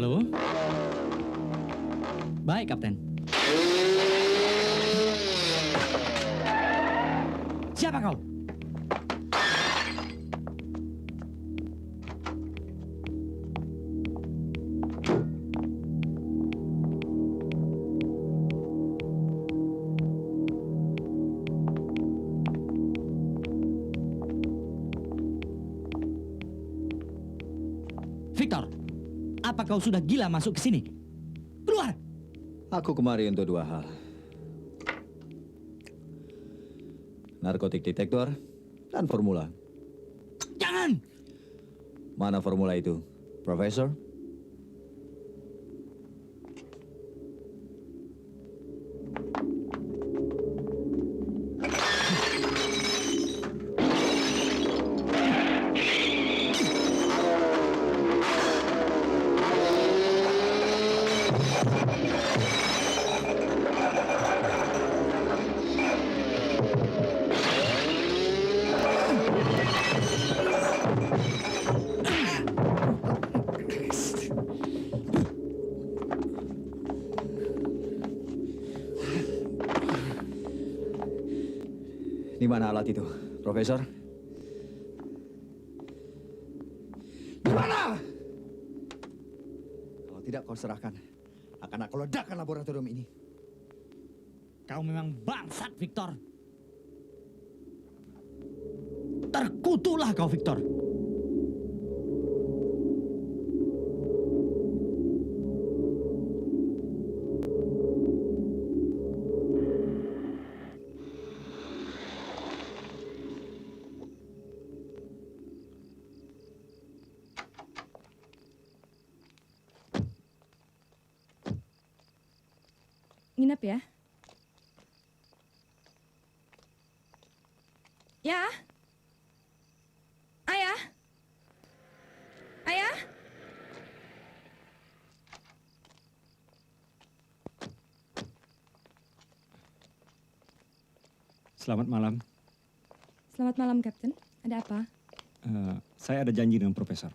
Halo? Baik, Kapten. Siapa kau? Victor, apa kau sudah gila masuk ke sini? Keluar! Aku kemari untuk dua hal. Narkotik detektor dan formula. Jangan! Mana formula itu, Profesor? Di mana alat itu, Profesor? Di mana? Kalau tidak kau serahkan, akan aku ledakkan laboratorium ini. Kau memang bangsat, Victor. Terkutuklah kau, Victor. Nginep ya? Ya? Ayah? Ayah? Selamat malam. Selamat malam, Kapten. Ada apa? Saya ada janji dengan Profesor.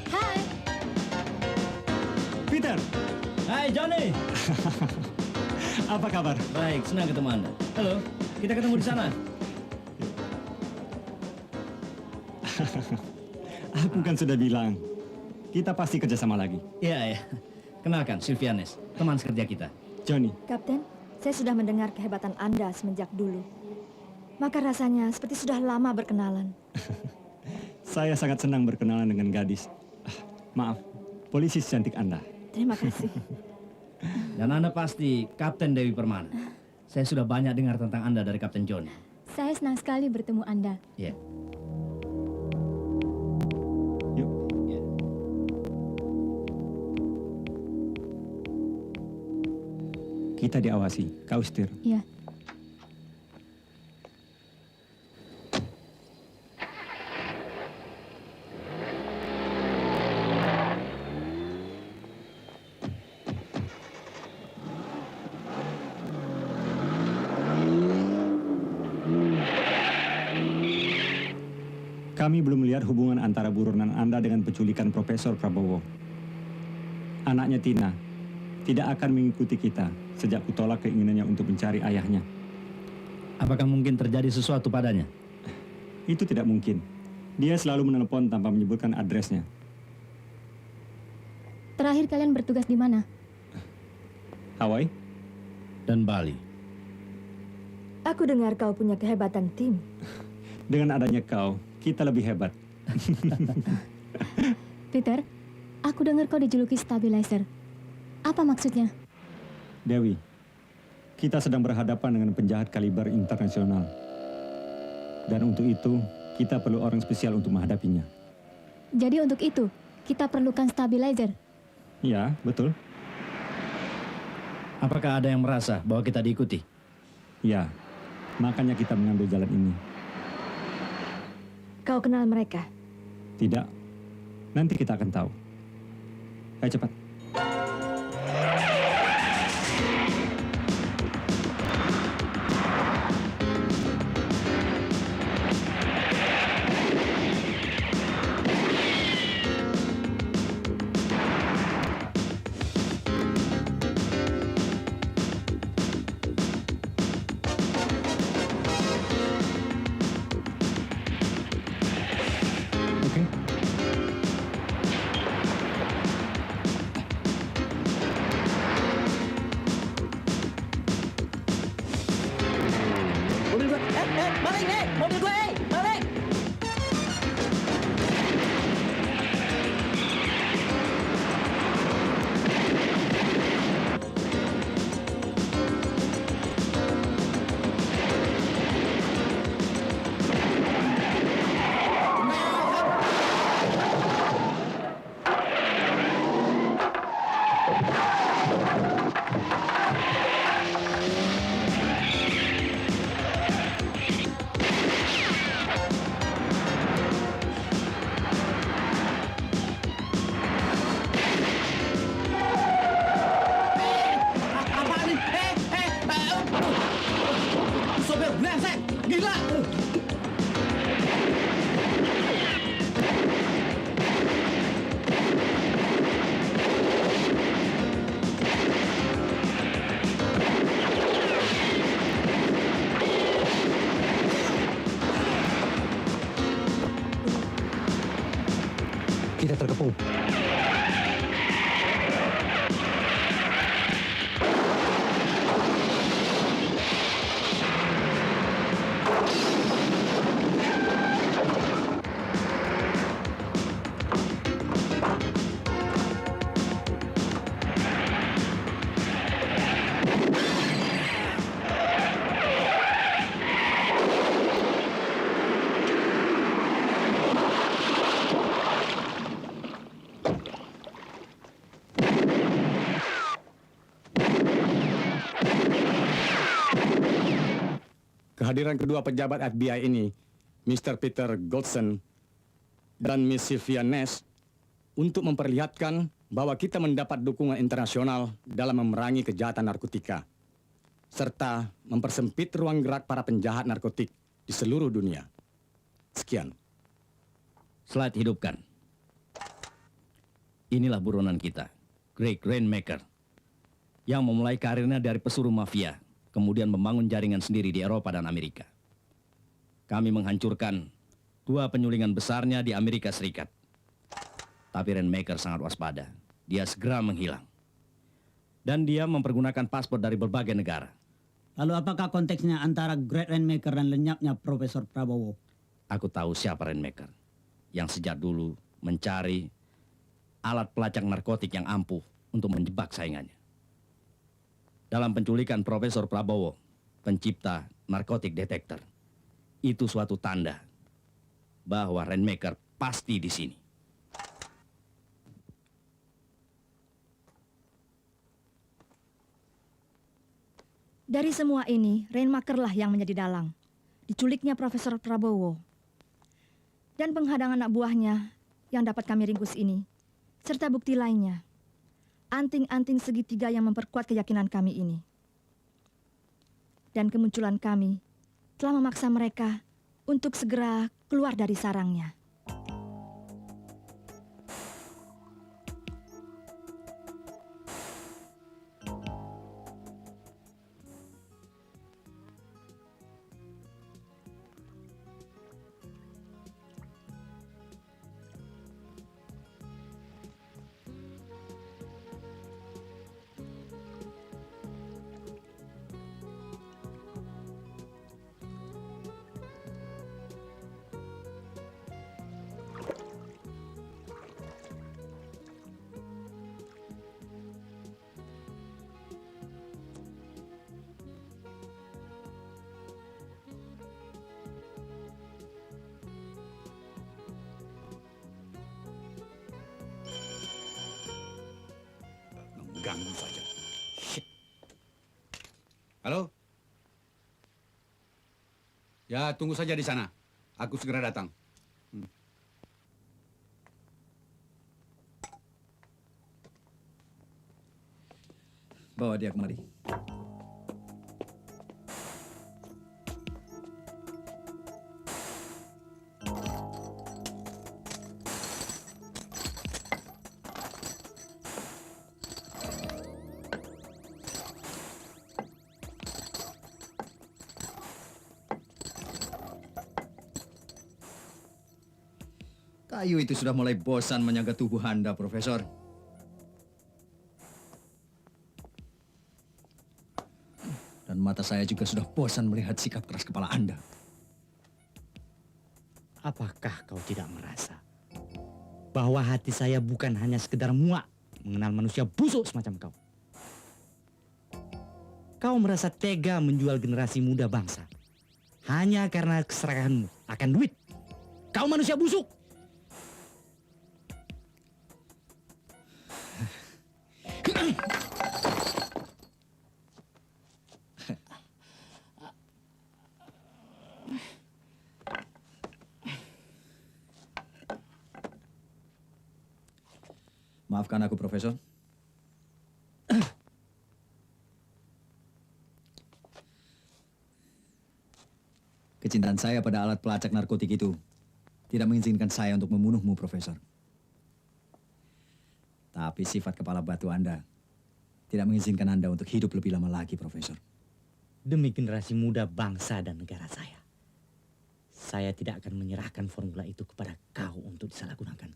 Hai. Peter, Hai, Johnny. apa kabar? Baik, senang ketemu Anda. Halo, kita ketemu di sana. Aku kan sudah bilang, kita pasti kerjasama lagi. Iya, ya. Kenalkan, Silvianes, teman sekerja kita. Johnny, Kapten, saya sudah mendengar kehebatan Anda semenjak dulu. Maka rasanya seperti sudah lama berkenalan. saya sangat senang berkenalan dengan gadis. Maaf, polisi secantik Anda. Terima kasih. Dan Anda pasti Kapten Dewi Permana. Saya sudah banyak dengar tentang Anda dari Kapten Johnny. Saya senang sekali bertemu Anda. Iya. Yuk. Iya. Kita diawasi, kau setir. Iya. Kami belum melihat hubungan antara buronan Anda dengan penculikan Profesor Prabowo. Anaknya Tina tidak akan mengikuti kita sejak kutolak keinginannya untuk mencari ayahnya. Apakah mungkin terjadi sesuatu padanya? Itu tidak mungkin. Dia selalu menelpon tanpa menyebutkan adresnya. Terakhir kalian bertugas di mana? Hawaii? Dan Bali. Aku dengar kau punya kehebatan tim. Dengan adanya kau, kita lebih hebat. Peter, aku dengar kau dijuluki stabilizer. Apa maksudnya? Dewi, kita sedang berhadapan dengan penjahat kaliber internasional. Dan untuk itu, kita perlu orang spesial untuk menghadapinya. Jadi untuk itu, kita perlukan stabilizer. Ya, betul. Apakah ada yang merasa bahwa kita diikuti? Ya, makanya kita mengambil jalan ini. Kau kenal mereka? Tidak, nanti kita akan tahu. Ayo cepat. Oke. Mobil gue, balik mobil gue, balik. Apaan nih? Sopir brengsek, gila. Kita terkepung. Kehadiran kedua pejabat FBI ini, Mr. Peter Goldson dan Miss Sylvia Ness, untuk memperlihatkan bahwa kita mendapat dukungan internasional dalam memerangi kejahatan narkotika, serta mempersempit ruang gerak para penjahat narkotik di seluruh dunia. Sekian. Slide hidupkan. Inilah buronan kita, Greg Rainmaker, yang memulai karirnya dari pesuruh mafia, kemudian membangun jaringan sendiri di Eropa dan Amerika. Kami menghancurkan 2 penyulingan besarnya di Amerika Serikat. Tapi Rainmaker sangat waspada. Dia segera menghilang. Dan dia mempergunakan paspor dari berbagai negara. Lalu apakah konteksnya antara Great Rainmaker dan lenyapnya Profesor Prabowo? Aku tahu siapa Rainmaker, yang sejak dulu mencari alat pelacak narkotik yang ampuh untuk menjebak saingannya. Dalam penculikan Profesor Prabowo, pencipta narkotik detektor, itu suatu tanda bahwa Rainmaker pasti di sini. Dari semua ini, Rainmaker-lah yang menjadi dalang. Diculiknya Profesor Prabowo. Dan penghadangan anak buahnya yang dapat kami ringkus ini. Serta bukti lainnya. Anting-anting segitiga yang memperkuat keyakinan kami ini. Dan kemunculan kami telah memaksa mereka untuk segera keluar dari sarangnya. Ganggu saja. Shit. Halo? Ya, tunggu saja di sana. Aku segera datang. Bawa dia kemari. Kayu itu sudah mulai bosan menjaga tubuh Anda, Profesor. Dan mata saya juga sudah bosan melihat sikap keras kepala Anda. Apakah kau tidak merasa bahwa hati saya bukan hanya sekedar muak mengenal manusia busuk semacam kau? Kau merasa tega menjual generasi muda bangsa hanya karena keserakahanmu akan duit. Kau manusia busuk. Maafkan aku, Profesor. Kecintaan saya pada alat pelacak narkotik itu tidak mengizinkan saya untuk membunuhmu, Profesor. Tapi sifat kepala batu Anda tidak mengizinkan Anda untuk hidup lebih lama lagi, Profesor. Demi generasi muda bangsa dan negara saya tidak akan menyerahkan formula itu kepada kau untuk disalahgunakan.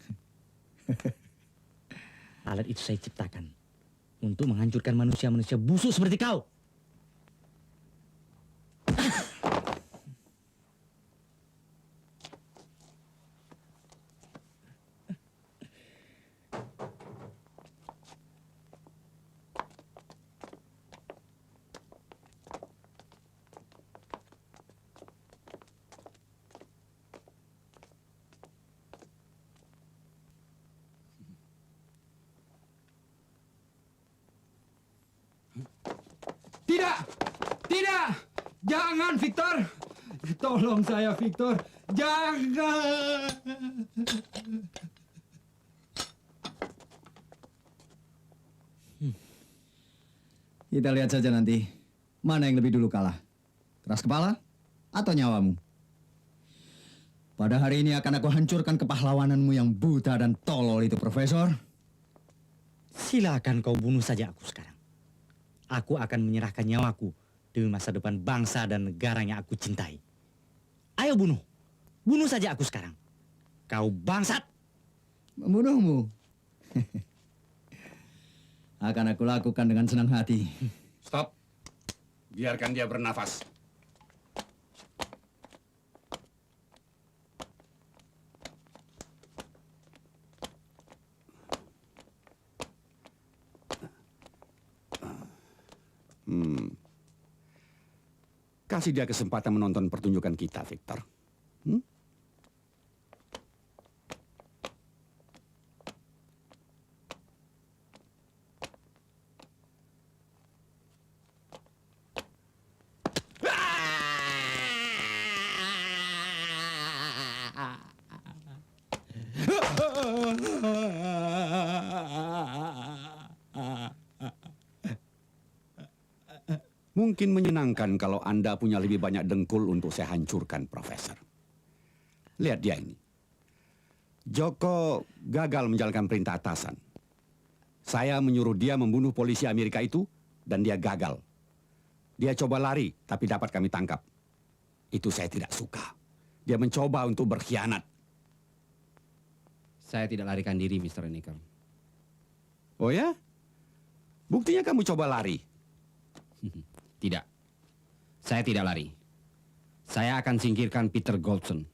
Alat itu saya ciptakan untuk menghancurkan manusia-manusia busuk seperti kau. Tidak! Tidak! Jangan, Victor! Tolong saya, Victor! Jangan! Kita lihat saja nanti, mana yang lebih dulu kalah. Keras kepala atau nyawamu? Pada hari ini akan aku hancurkan kepahlawananmu yang buta dan tolol itu, Profesor. Silakan kau bunuh saja aku sekarang. Aku akan menyerahkan nyawaku demi masa depan bangsa dan negara yang aku cintai. Ayo bunuh. Bunuh saja aku sekarang. Kau bangsat. Membunuhmu? Akan aku lakukan dengan senang hati. Stop. Biarkan dia bernafas. Kasih dia kesempatan menonton pertunjukan kita, Victor. Mungkin menyenangkan kalau Anda punya lebih banyak dengkul untuk saya hancurkan, Profesor. Lihat dia ini. Joko gagal menjalankan perintah atasan. Saya menyuruh dia membunuh polisi Amerika itu dan dia gagal. Dia coba lari tapi dapat kami tangkap. Itu saya tidak suka. Dia mencoba untuk berkhianat. Saya tidak larikan diri, Mr. Renmaker. Oh ya? Buktinya kamu coba lari. Tidak. Saya tidak lari. Saya akan singkirkan Peter Goldson.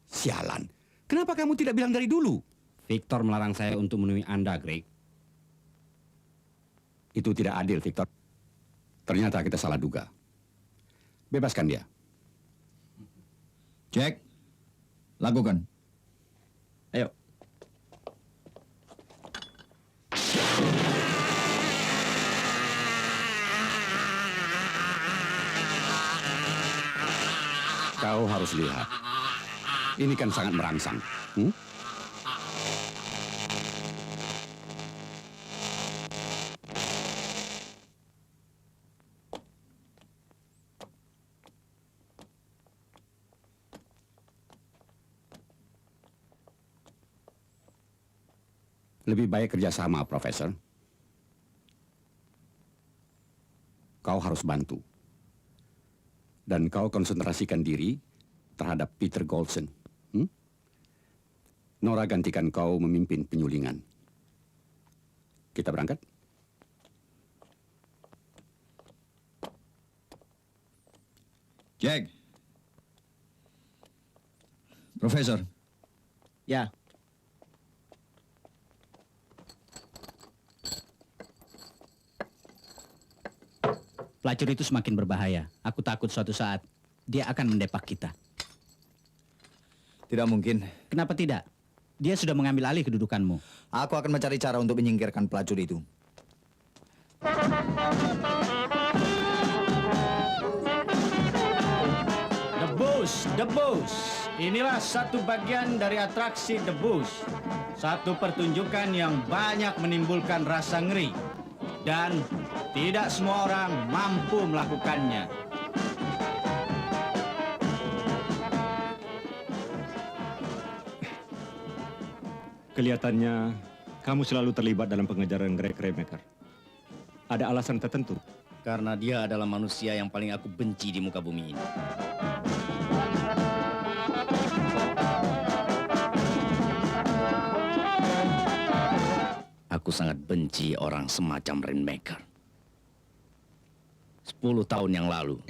Sialan. Kenapa kamu tidak bilang dari dulu? Victor melarang saya untuk menemui Anda, Greg. Itu tidak adil, Victor. Ternyata kita salah duga. Bebaskan dia. Jack, lakukan. Ayo. Kau harus lihat. Ini kan sangat merangsang. Lebih baik kerjasama, Profesor. Kau harus bantu. Dan kau konsentrasikan diri terhadap Peter Goldson. Nora gantikan kau memimpin penyulingan. Kita berangkat? Jack. Profesor. Ya. Pelacur itu semakin berbahaya. Aku takut suatu saat dia akan mendepak kita. Tidak mungkin. Kenapa tidak? Dia sudah mengambil alih kedudukanmu. Aku akan mencari cara untuk menyingkirkan pelacur itu. The Bus. Inilah satu bagian dari atraksi The Bus. Satu pertunjukan yang banyak menimbulkan rasa ngeri. Dan tidak semua orang mampu melakukannya. Kelihatannya kamu selalu terlibat dalam pengejaran Greg Renmaker. Ada alasan tertentu? Karena dia adalah manusia yang paling aku benci di muka bumi ini. Aku sangat benci orang semacam Renmaker. 10 tahun yang lalu.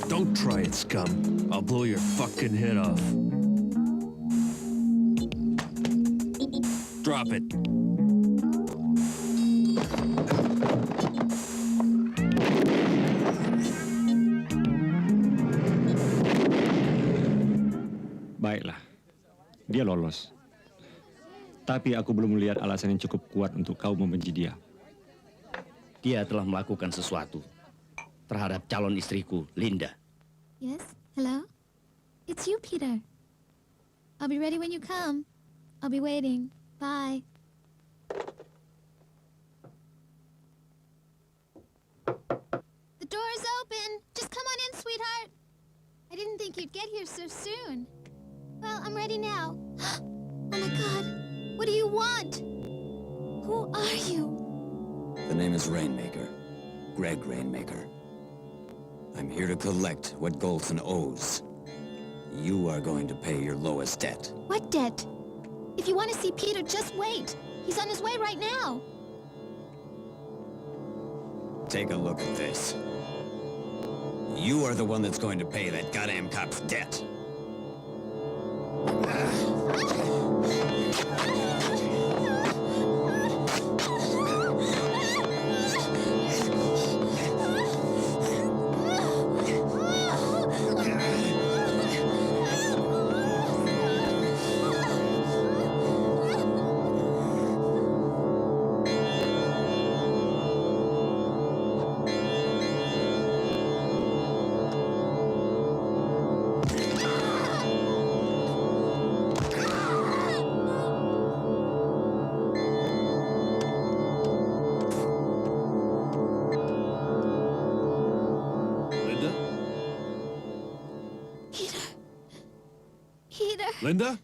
Don't try it, scum. I'll blow your fucking head off. Drop it. Baiklah, dia lolos. Tapi aku belum melihat alasan yang cukup kuat untuk kau membenci dia. Dia telah melakukan sesuatu terhadap calon istriku, Linda. Yes, hello? It's you, Peter. I'll be ready when you come. I'll be waiting. Bye. The door's open. Just come on in, sweetheart. I didn't think you'd get here so soon. Well, I'm ready now. Oh my God. What do you want? Who are you? The name is Rainmaker. Greg Rainmaker. I'm here to collect what Goldson owes. You are going to pay your lowest debt. What debt? If you want to see Peter, just wait. He's on his way right now. Take a look at this. You are the one that's going to pay that goddamn cop's debt. Linda?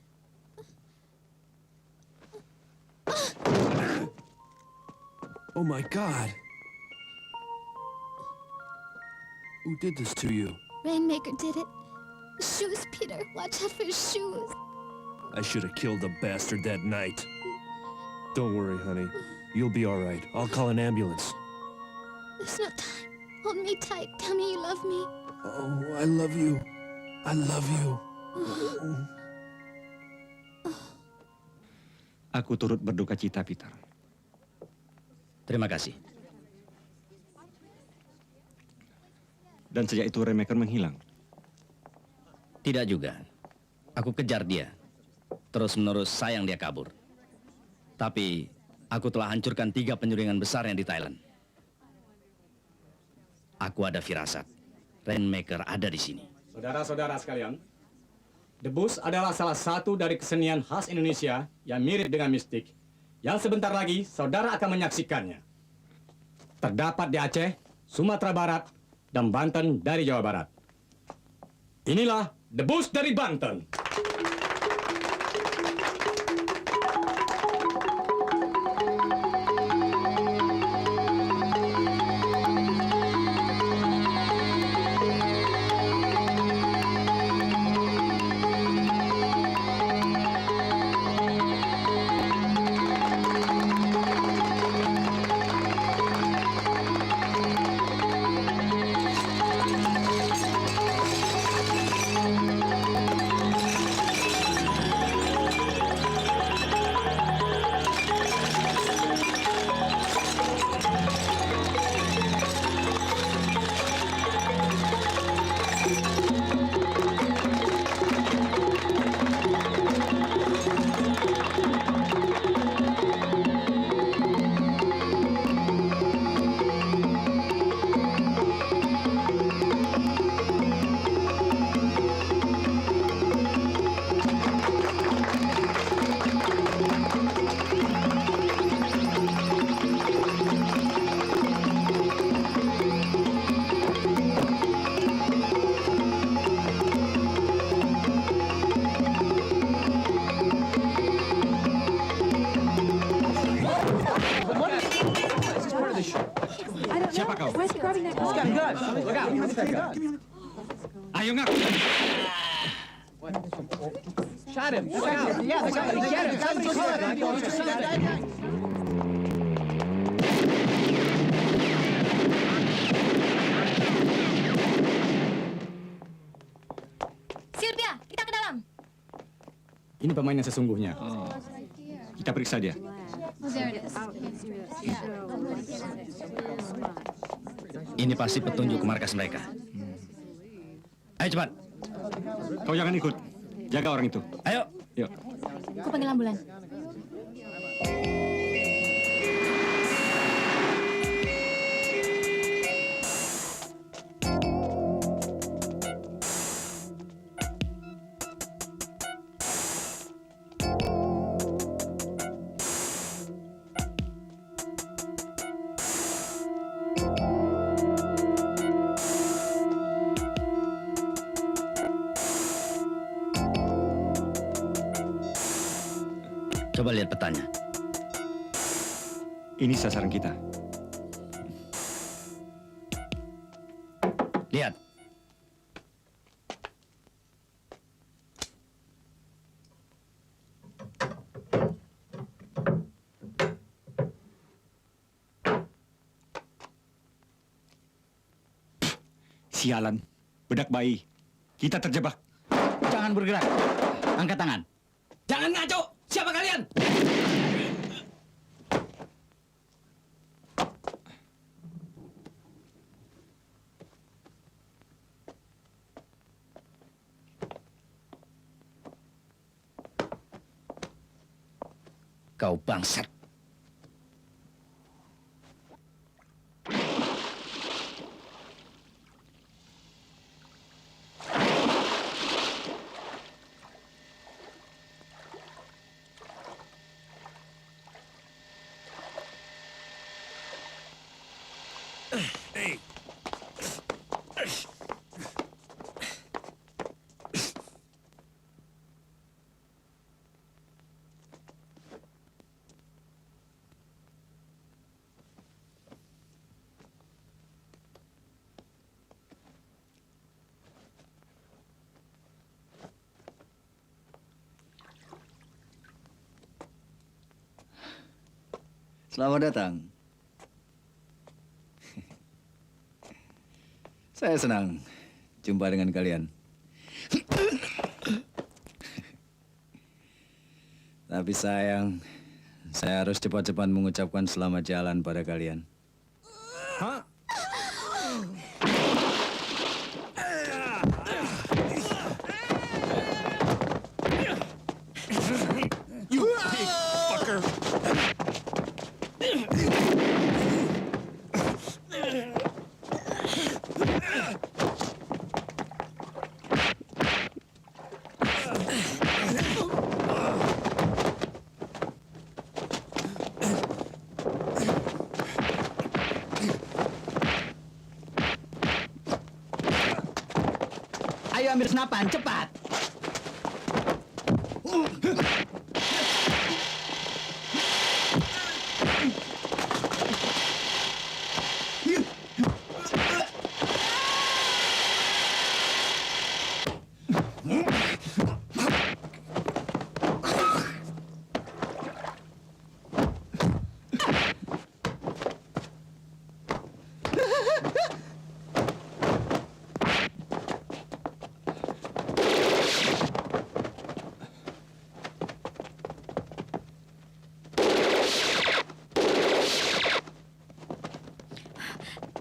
Oh my God. Who did this to you? Rainmaker did it. His shoes, Peter. Watch out for his shoes. I should have killed the bastard that night. Don't worry, honey. You'll be all right. I'll call an ambulance. There's no time. Hold me tight. Tell me you love me. Oh, I love you. I love you. Aku turut berduka cita, Peter. Terima kasih. Dan sejak itu Rainmaker menghilang. Tidak juga. Aku kejar dia. Terus-menerus sayang dia kabur. Tapi aku telah hancurkan 3 penyulingan besar yang di Thailand. Aku ada firasat. Rainmaker ada di sini. Saudara-saudara sekalian, debus adalah salah satu dari kesenian khas Indonesia yang mirip dengan mistik, yang sebentar lagi saudara akan menyaksikannya. Terdapat di Aceh, Sumatera Barat, dan Banten dari Jawa Barat. Inilah debus dari Banten. Siapa kau? Ayo ngaku. Sylvia, kita ke dalam. Ini pemain yang sesungguhnya. Kita periksa dia. Ini pasti petunjuk ke markas mereka. Ayo cepat. Kau jangan ikut. Jaga orang itu. Ayo. Yuk. Aku panggil ambulan. Coba lihat petanya. Ini sasaran kita. Lihat. Sialan. Bedak bayi. Kita terjebak. Jangan bergerak. Angkat tangan. Jangan ngaco. Siapa kalian? Kau bangsat. Hey. Selamat datang. Saya senang jumpa dengan kalian. Tapi sayang, saya harus cepat-cepat mengucapkan selamat jalan pada kalian. You big fucker! Ayo ambil senapan, cepat.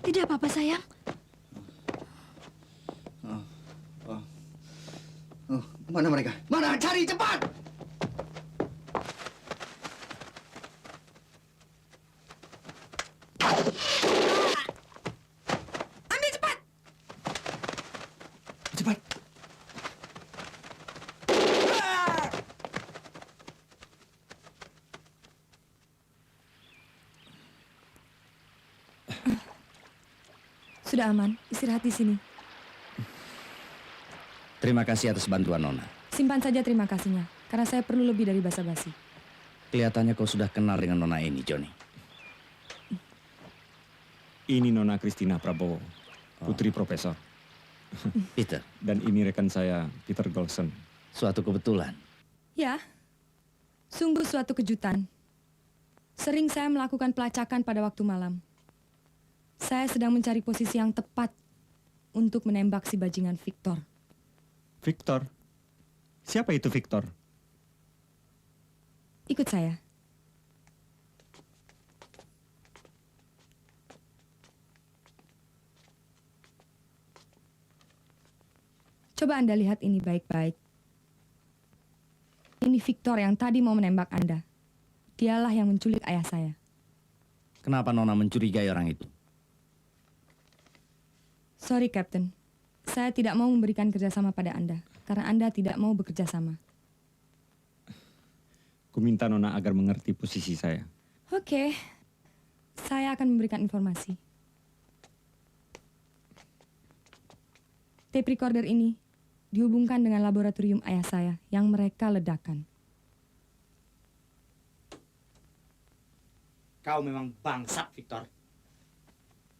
Tidak apa-apa, sayang. Mana mereka? Mana? Cari cepat! Ambil cepat! Cepat! Sudah aman, istirahat di sini. Terima kasih atas bantuan Nona. Simpan saja terima kasihnya, karena saya perlu lebih dari basa-basi. Kelihatannya kau sudah kenal dengan Nona ini, Johnny. Ini Nona Christina Prabowo, putri profesor. Peter. Dan ini rekan saya, Peter Golson. Suatu kebetulan. Ya, sungguh suatu kejutan. Sering saya melakukan pelacakan pada waktu malam. Saya sedang mencari posisi yang tepat untuk menembak si bajingan Victor. Victor? Siapa itu Victor? Ikut saya. Coba Anda lihat ini baik-baik. Ini Victor yang tadi mau menembak Anda. Dialah yang menculik ayah saya. Kenapa Nona mencurigai orang itu? Sorry, Captain. Saya tidak mau memberikan kerjasama pada Anda, karena Anda tidak mau bekerja sama. Kuminta Nona agar mengerti posisi saya. Oke, saya akan memberikan informasi. Tape recorder ini dihubungkan dengan laboratorium ayah saya yang mereka ledakan. Kau memang bangsat, Victor.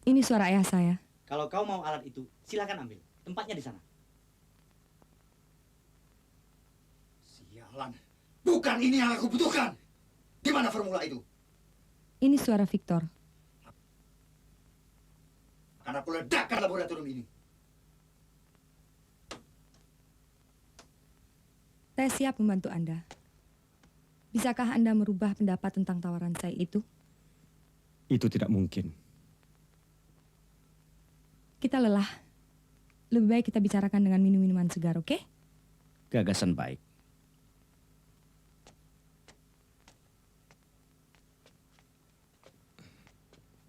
Ini suara ayah saya. Kalau kau mau alat itu, silakan ambil. Tempatnya di sana. Sialan. Bukan ini yang aku butuhkan. Di mana formula itu? Ini suara Victor. Akan aku ledakkan laboratorium ini. Saya siap membantu Anda. Bisakah Anda merubah pendapat tentang tawaran saya itu? Itu tidak mungkin. Kita lelah. Lebih baik kita bicarakan dengan minum-minuman segar, oke? Gagasan baik.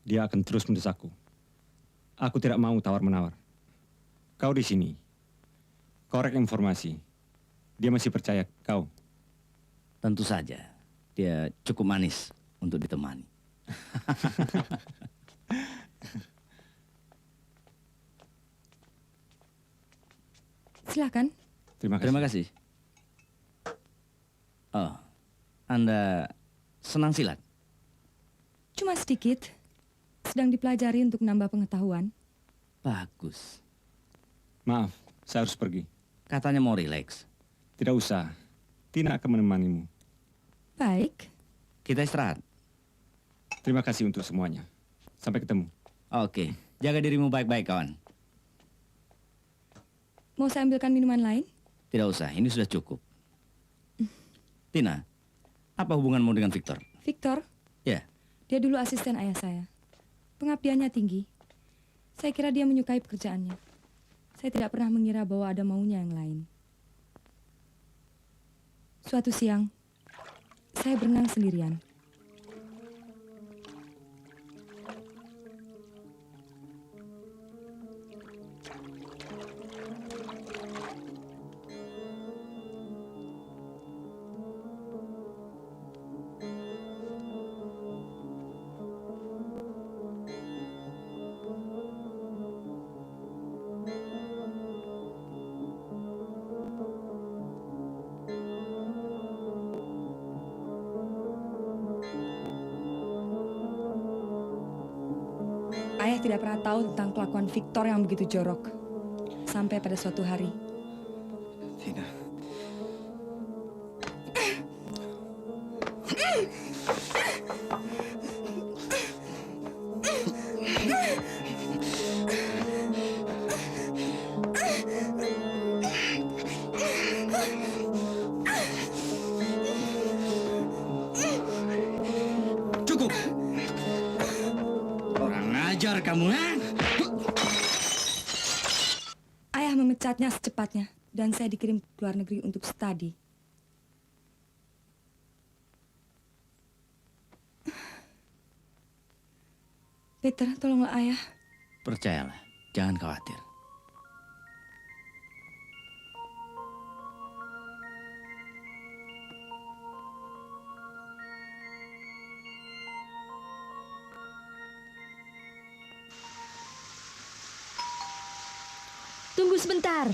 Dia akan terus mendesakku. Aku tidak mau tawar-menawar. Kau di sini. Korek informasi. Dia masih percaya kau. Tentu saja. Dia cukup manis untuk ditemani. Silakan. Terima kasih. Terima kasih. Oh, Anda senang silat? Cuma sedikit. Sedang dipelajari untuk menambah pengetahuan. Bagus. Maaf, saya harus pergi. Katanya mau rileks. Tidak usah. Tina akan menemanimu. Baik. Kita istirahat. Terima kasih untuk semuanya. Sampai ketemu. Oke, jaga dirimu baik-baik, kawan. Mau saya ambilkan minuman lain? Tidak usah, ini sudah cukup. Tina, apa hubunganmu dengan Victor? Victor, Ya, dia dulu asisten ayah saya. Pengabdiannya tinggi. Saya kira dia menyukai pekerjaannya. Saya tidak pernah mengira bahwa ada maunya yang lain. Suatu siang, saya berenang sendirian. Ayah tidak pernah tahu tentang kelakuan Victor yang begitu jorok. Sampai pada suatu hari. Tina. Cukup! Kurang ajar kamu, ha? Ayah memecatnya secepatnya dan saya dikirim ke luar negeri untuk studi. Peter, tolonglah ayah. percayalah, jangan khawatir. Tunggu sebentar.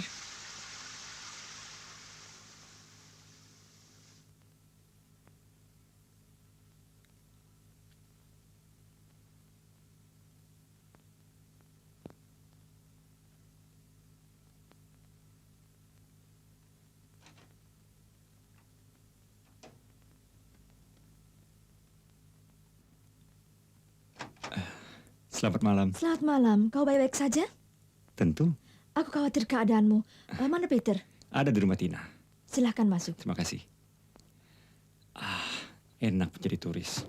Selamat malam. Selamat malam. Kau baik-baik saja? Tentu. Aku khawatir keadaanmu. Mana Peter? Ada di rumah Tina. Silahkan masuk. Terima kasih. Enak menjadi turis.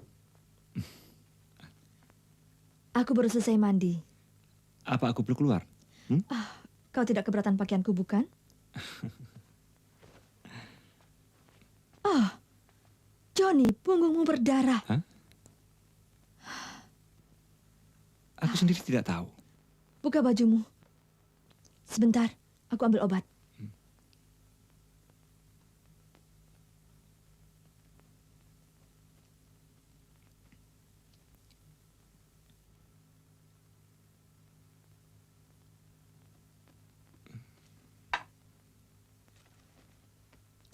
Aku baru selesai mandi. Apa aku perlu keluar? Kau tidak keberatan pakaianku, bukan? Johnny, punggungmu berdarah. Aku sendiri tidak tahu. Buka bajumu. Sebentar, aku ambil obat.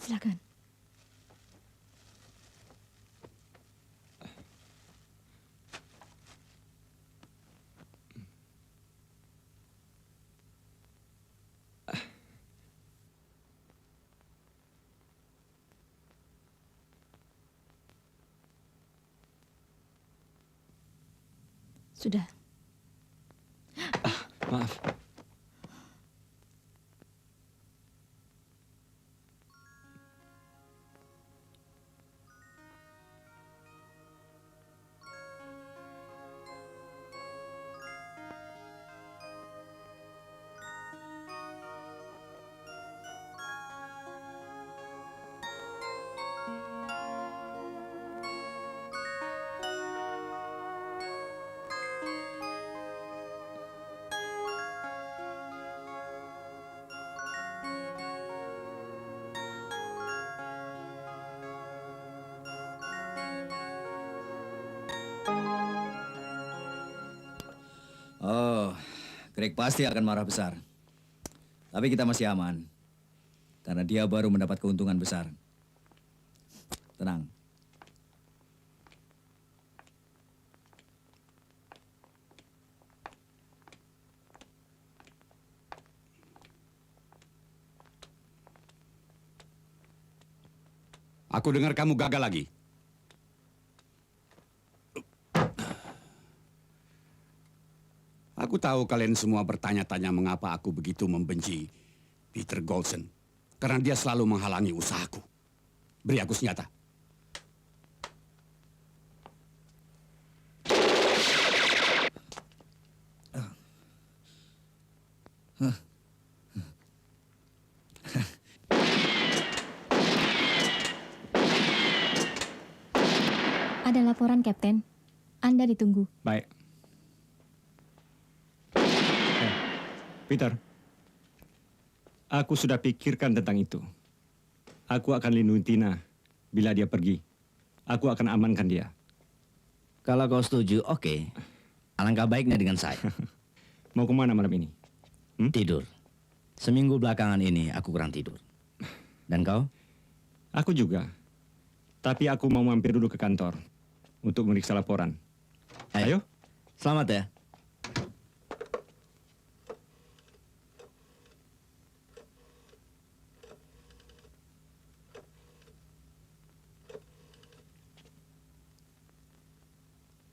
Silakan. Sudah. Maaf. Oh, Greg pasti akan marah besar. Tapi kita masih aman. Karena dia baru mendapat keuntungan besar. Tenang. Aku dengar kamu gagal lagi. Aku tahu kalian semua bertanya-tanya mengapa aku begitu membenci Peter Goldson. Karena dia selalu menghalangi usahaku. Beri aku senjata. Ada laporan, Kapten. Anda ditunggu. Baik. Peter, aku sudah pikirkan tentang itu. Aku akan lindungi Tina bila dia pergi. Aku akan amankan dia. Kalau kau setuju, oke. Alangkah baiknya dengan saya. Mau kemana malam ini? Tidur. Seminggu belakangan ini aku kurang tidur. Dan kau? Aku juga. Tapi aku mau mampir dulu ke kantor untuk meriksa laporan. Ayo. Selamat ya.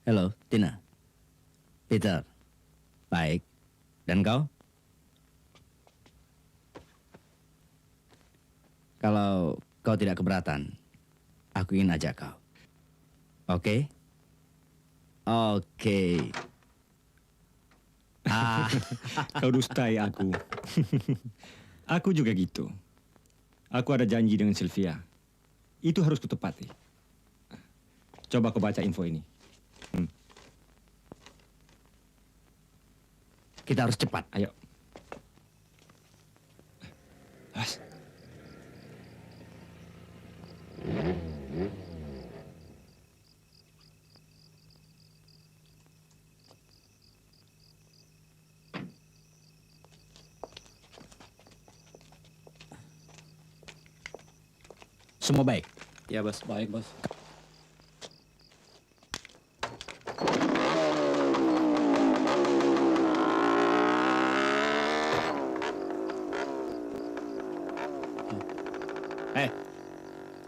Halo, Tina. Peter. Baik. Dan kau? Kalau kau tidak keberatan, aku ingin ajak kau. Oke? Oke. Kau dustai aku. Aku juga gitu. Aku ada janji dengan Sylvia. Itu harus kutepati. Coba kau baca info ini. Kita harus cepat. Ayo. Awas. Semua baik? Ya, Bos. Baik, Bos.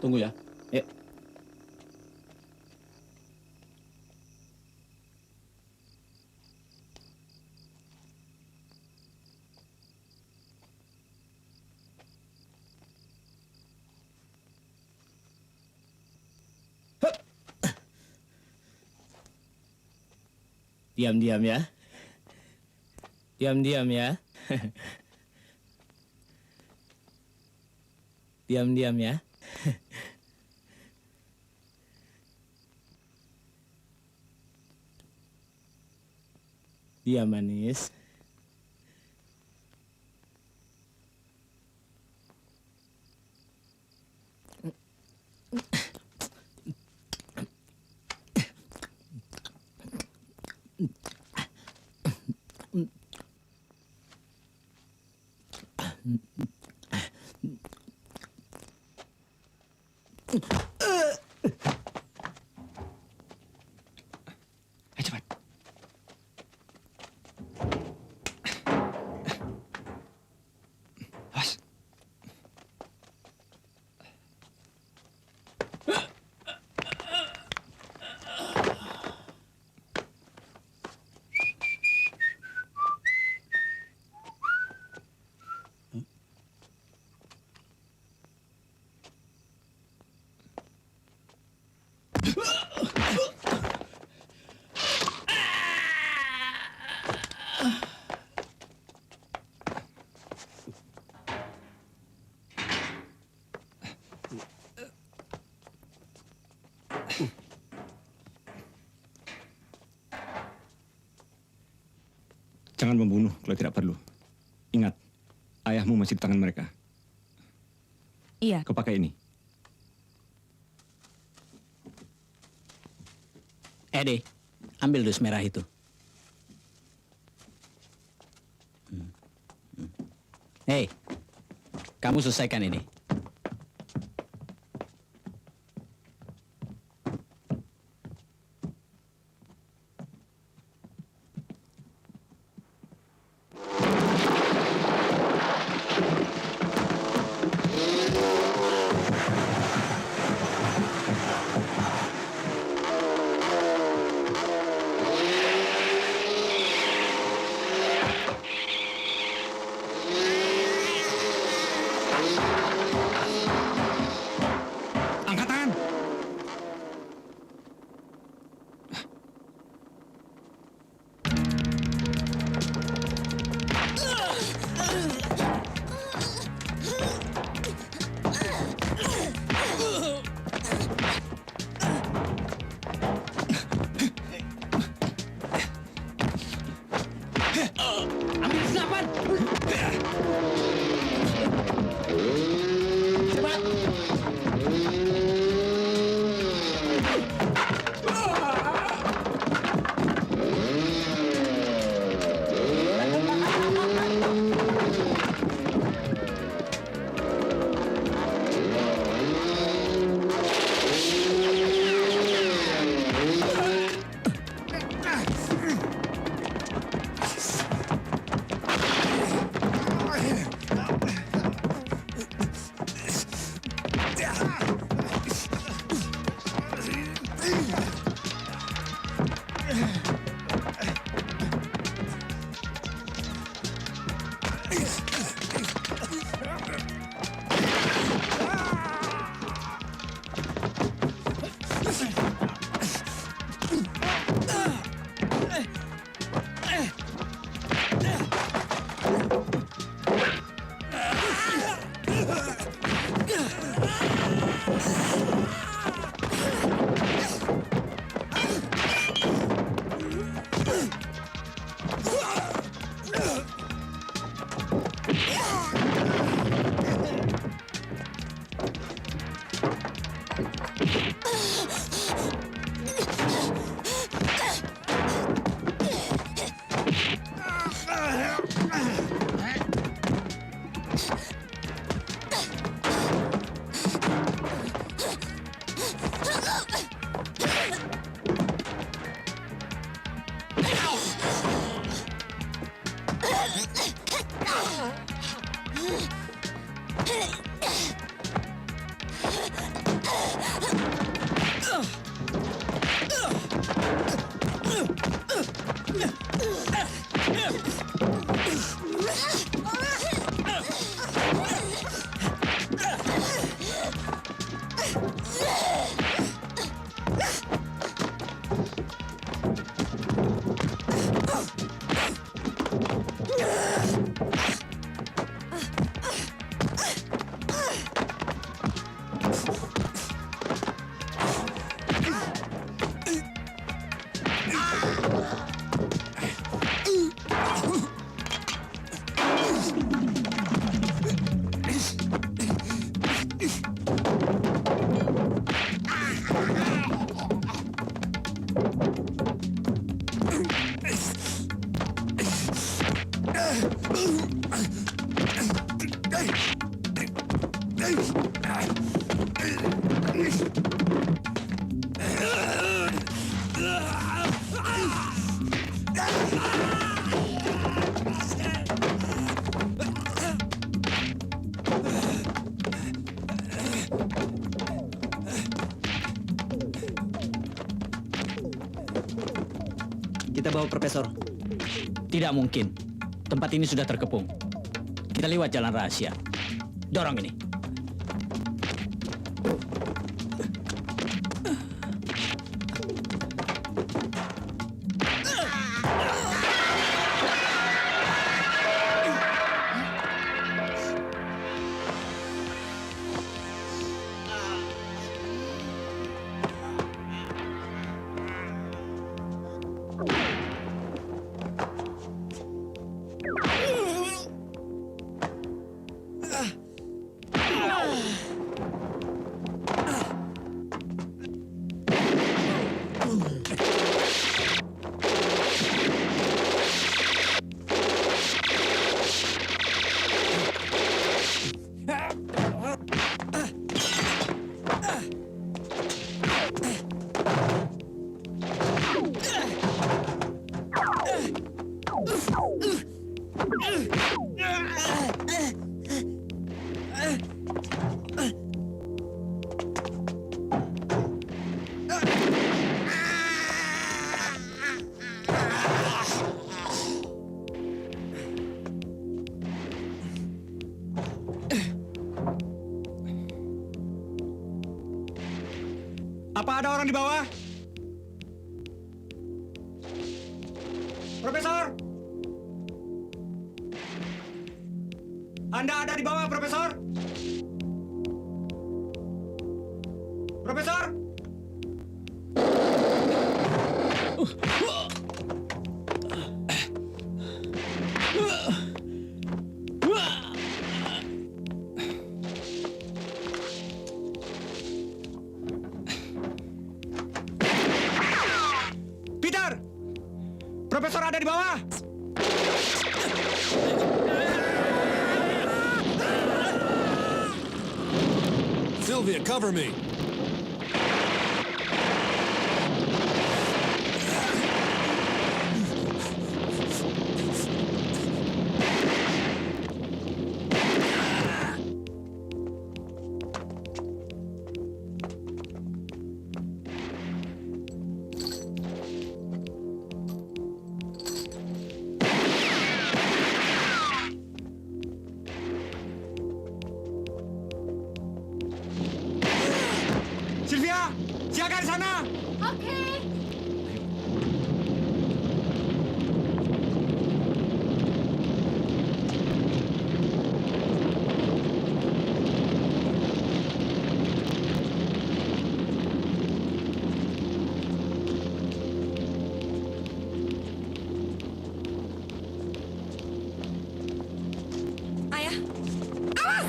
Tunggu ya. Yuk. Diam-diam ya. Diam-diam ya. Diam-diam ya. Diam manis. Cepat. Awas. Jangan membunuh kalau tidak perlu. Ingat, ayahmu masih di tangan mereka. Iya. Kau pakai ini. Eddie, ambil dus merah itu. Hei, kamu selesaikan ini. Kita bawa Profesor. Tidak mungkin. Tempat ini sudah terkepung. Kita lewat jalan rahasia. Dorong ini. Apa ada orang di bawah? Profesor? Anda ada di bawah, Profesor? Profesor? Peter! Profesor ada di bawah! Sylvia, cover me. di sana! Okay. Ayah, awas!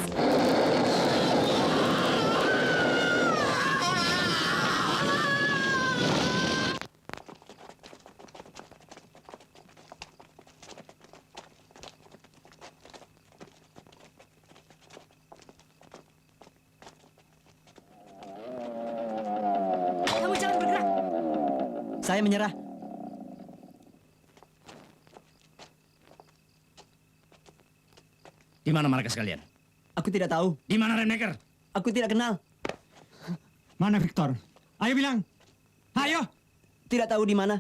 Kamu jangan bergerak. Saya menyerah. Di mana mereka sekalian? Aku tidak tahu. Di mana Rainmaker? Aku tidak kenal. Mana Victor? Ayo bilang! Ayo! Tidak tahu di mana.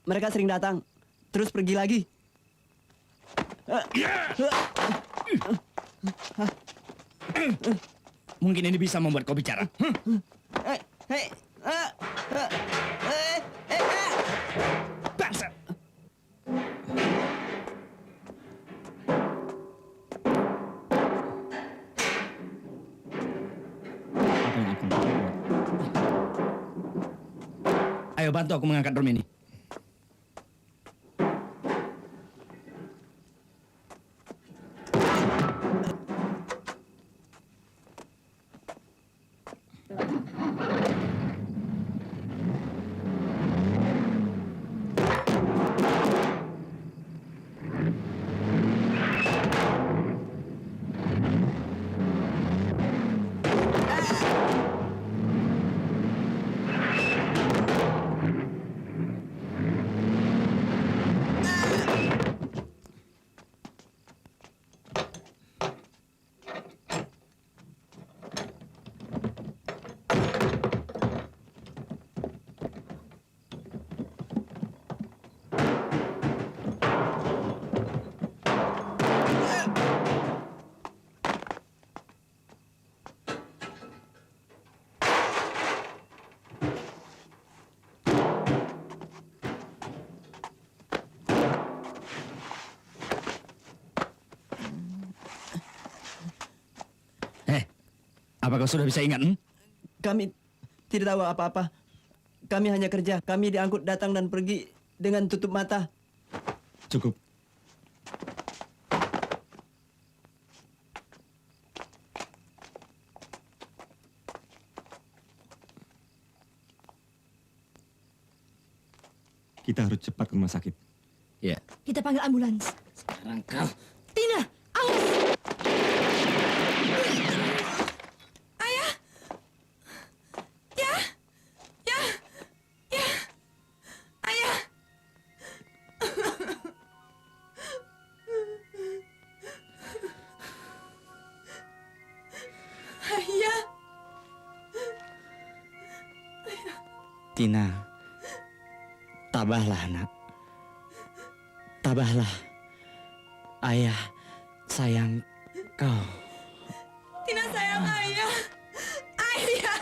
Mereka sering datang, terus pergi lagi. Mungkin ini bisa membuat kau bicara. Bangsa! Apa yang akan kau buat? Ayo bantu aku mengangkat drum ini. Apakah sudah bisa ingat? Kami tidak tahu apa-apa. Kami hanya kerja. Kami diangkut datang dan pergi dengan tutup mata. Cukup. Kita harus cepat ke rumah sakit. Ya. Kita panggil ambulans. Sekarang kau. Tina, awas! Ayah! Ya! Ya! Ya! Ayah! Ayah! Tina, tabahlah nak. Tabahlah. Ayah sayang kau. Tina sayang ayah. Ayah.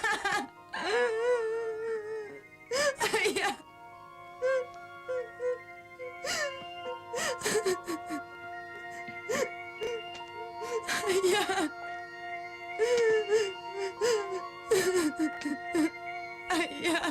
Ayah. Ayah. Ayah.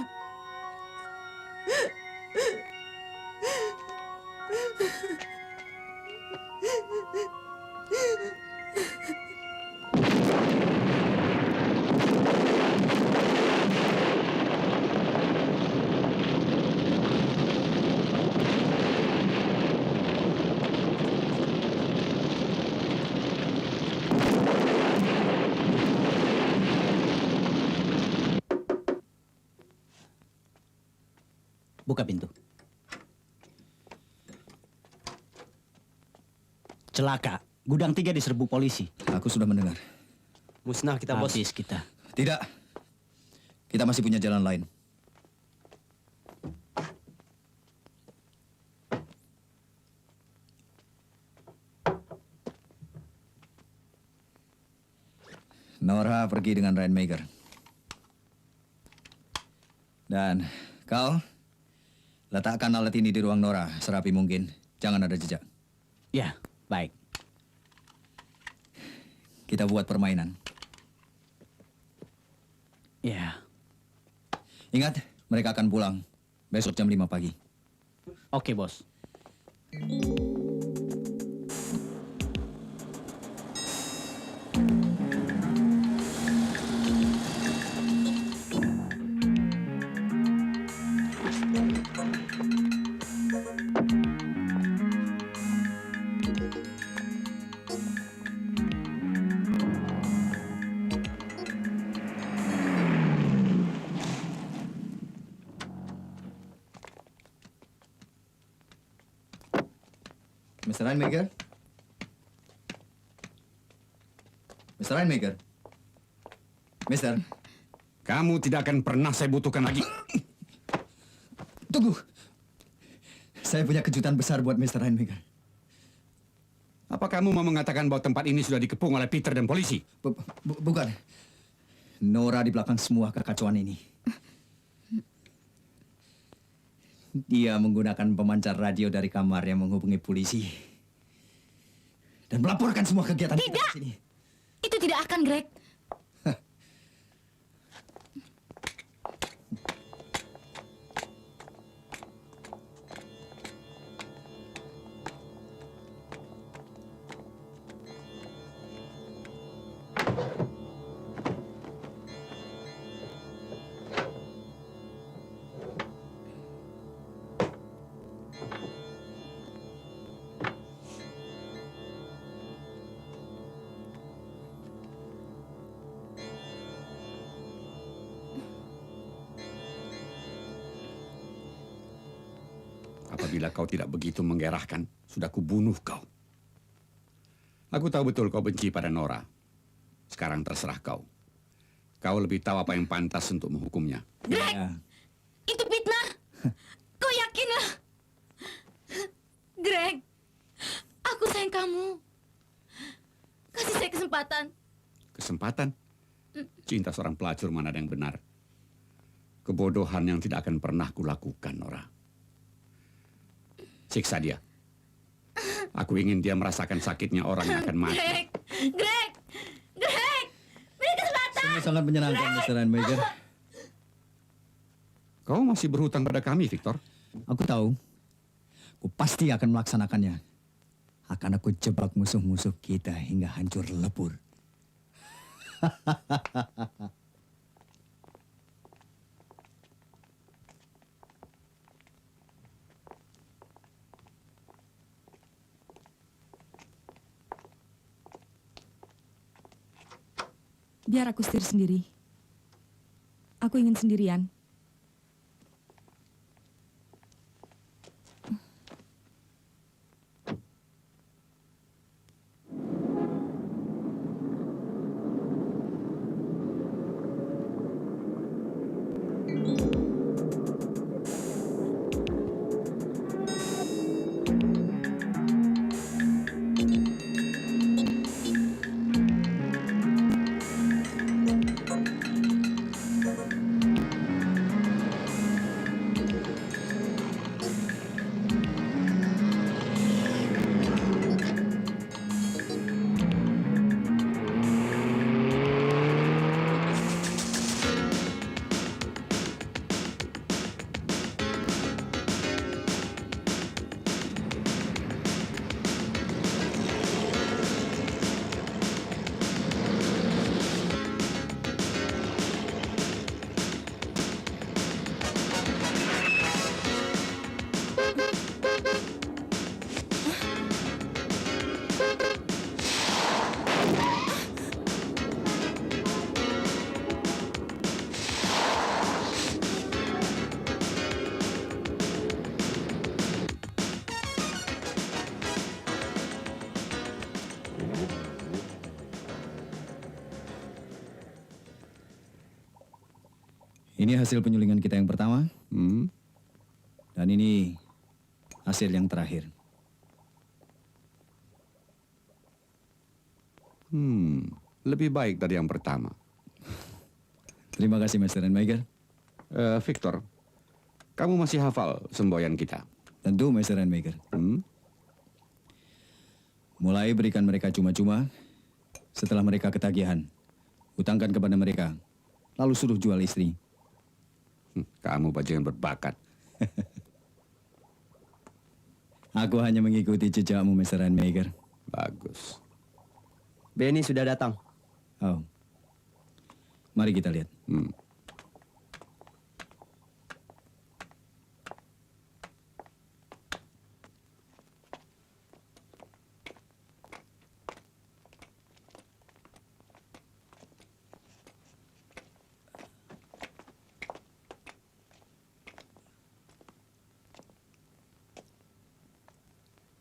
Buka pintu. Celaka, gudang 3 diserbu polisi. Aku sudah mendengar. Musnah kita, bos. Habis kita. Tidak. Kita masih punya jalan lain. Norah pergi dengan Rainmaker. Dan kau letakkan alat ini di ruang Nora serapi mungkin. Jangan ada jejak. Ya, baik. Kita buat permainan. Ya. Ingat, mereka akan pulang besok jam 5 pagi. Oke, bos. Mr. Rainmaker? Mr. Rainmaker? Mister? Kamu tidak akan pernah saya butuhkan lagi. Tunggu. Saya punya kejutan besar buat Mr. Rainmaker. Apa kamu mau mengatakan bahwa tempat ini sudah dikepung oleh Peter dan polisi? Bukan. Nora di belakang semua kekacauan ini. Dia menggunakan pemancar radio dari kamar yang menghubungi polisi. Dan melaporkan semua kegiatan kita Tidak! di sini. Itu tidak akan, Greg. Apabila kau tidak begitu menggerahkan, sudah kubunuh kau. Aku tahu betul kau benci pada Nora. Sekarang terserah kau. Kau lebih tahu apa yang pantas untuk menghukumnya. Greg! Itu fitnah! Kau yakin lah? Greg, aku sayang kamu. Kasih saya kesempatan. Kesempatan? Cinta seorang pelacur mana ada yang benar? Kebodohan yang tidak akan pernah kulakukan, Nora. Siksa dia. Aku ingin dia merasakan sakitnya orang yang akan mati. Greg! Greg! Greg! Beri kesempatan! Sungguh sangat menyenangkan, Mr. Rainmaker. Kau masih berhutang pada kami, Victor. Aku tahu. Aku pasti akan melaksanakannya. Akan aku jebak musuh-musuh kita hingga hancur lebur. Biar aku setir sendiri. Aku ingin sendirian. Ini hasil penyulingan kita yang pertama. Dan ini hasil yang terakhir. Lebih baik dari yang pertama. Terima kasih, Mr. Rainmaker. Victor, kamu masih hafal semboyan kita? Tentu, Mr. Rainmaker. Mulai berikan mereka cuma-cuma, setelah mereka ketagihan, hutangkan kepada mereka, lalu suruh jual istri. Kamu bajingan berbakat. Aku hanya mengikuti jejakmu, Mr. Rainmaker. Bagus. Benny sudah datang. Oh. Mari kita lihat.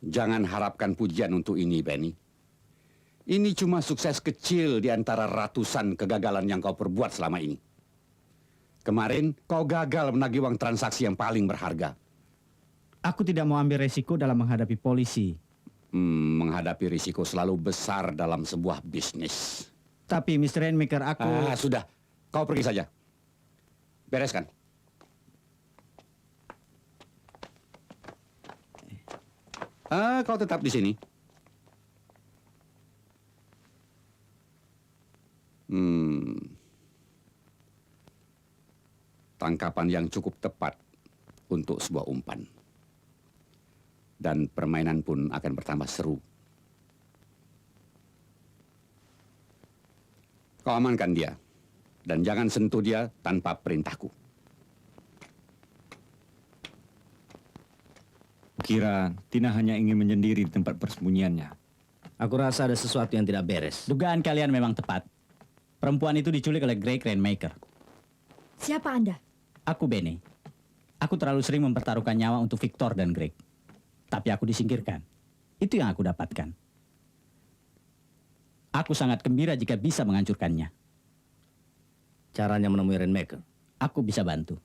Jangan harapkan pujian untuk ini, Benny. Ini cuma sukses kecil di antara ratusan kegagalan yang kau perbuat selama ini. Kemarin, kau gagal menagih uang transaksi yang paling berharga. Aku tidak mau ambil resiko dalam menghadapi polisi. Menghadapi risiko selalu besar dalam sebuah bisnis. Tapi, Mr. Rainmaker, aku... Sudah. Kau pergi saja. Bereskan. Kau tetap di sini. Tangkapan yang cukup tepat untuk sebuah umpan. Dan permainan pun akan bertambah seru. Kau amankan dia. Dan jangan sentuh dia tanpa perintahku. Kira Tina hanya ingin menyendiri di tempat persembunyiannya. Aku rasa ada sesuatu yang tidak beres. Dugaan kalian memang tepat. Perempuan itu diculik oleh Greg Rainmaker. Siapa Anda? Aku Benny. Aku terlalu sering mempertaruhkan nyawa untuk Victor dan Greg. Tapi aku disingkirkan. Itu yang aku dapatkan. Aku sangat gembira jika bisa menghancurkannya. Caranya menemui Rainmaker? Aku bisa bantu.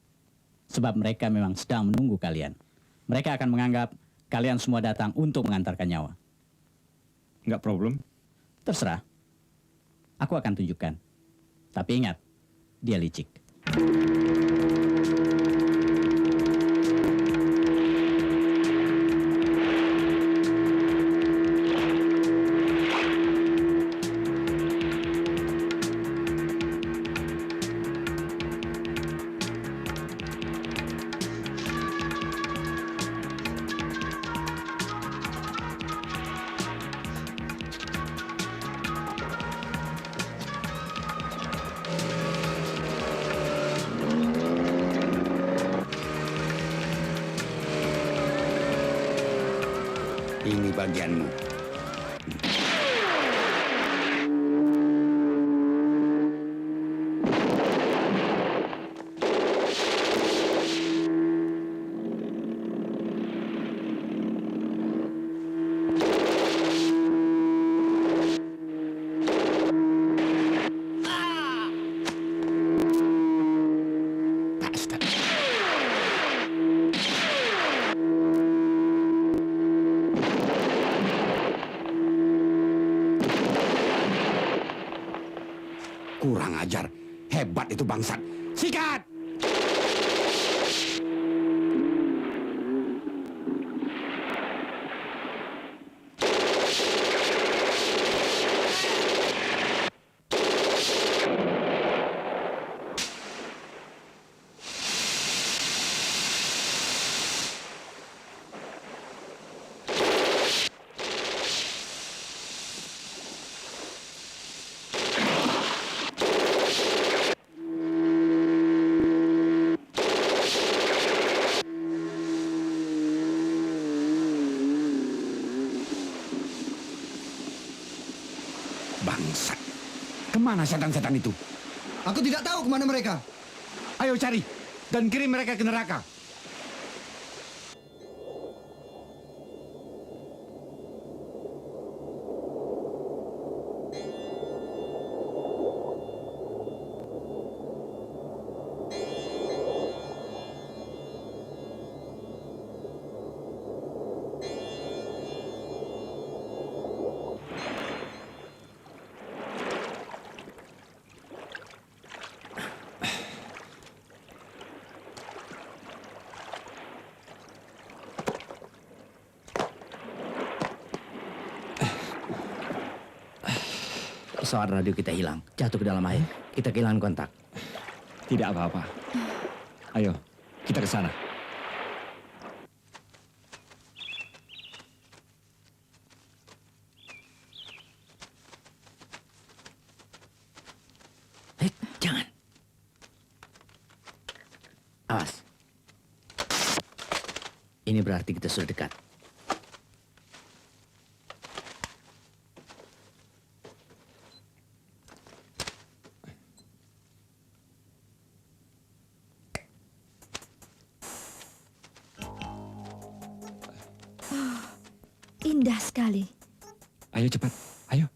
Sebab mereka memang sedang menunggu kalian. Mereka akan menganggap kalian semua datang untuk mengantarkan nyawa. Nggak problem. Terserah. Aku akan tunjukkan. Tapi ingat, dia licik. Ini bagianmu. Kurang ajar. Hebat itu bangsat. Sikat! Bangsat. Kemana setan-setan itu? Aku tidak tahu kemana mereka. Ayo cari dan kirim mereka ke neraka. Pesawat radio kita hilang, jatuh ke dalam air. Kita kehilangan kontak. Tidak apa-apa. Ayo, kita ke sana. Jangan. Awas. Ini berarti kita sudah dekat. Indah sekali. Ayo cepat, ayo.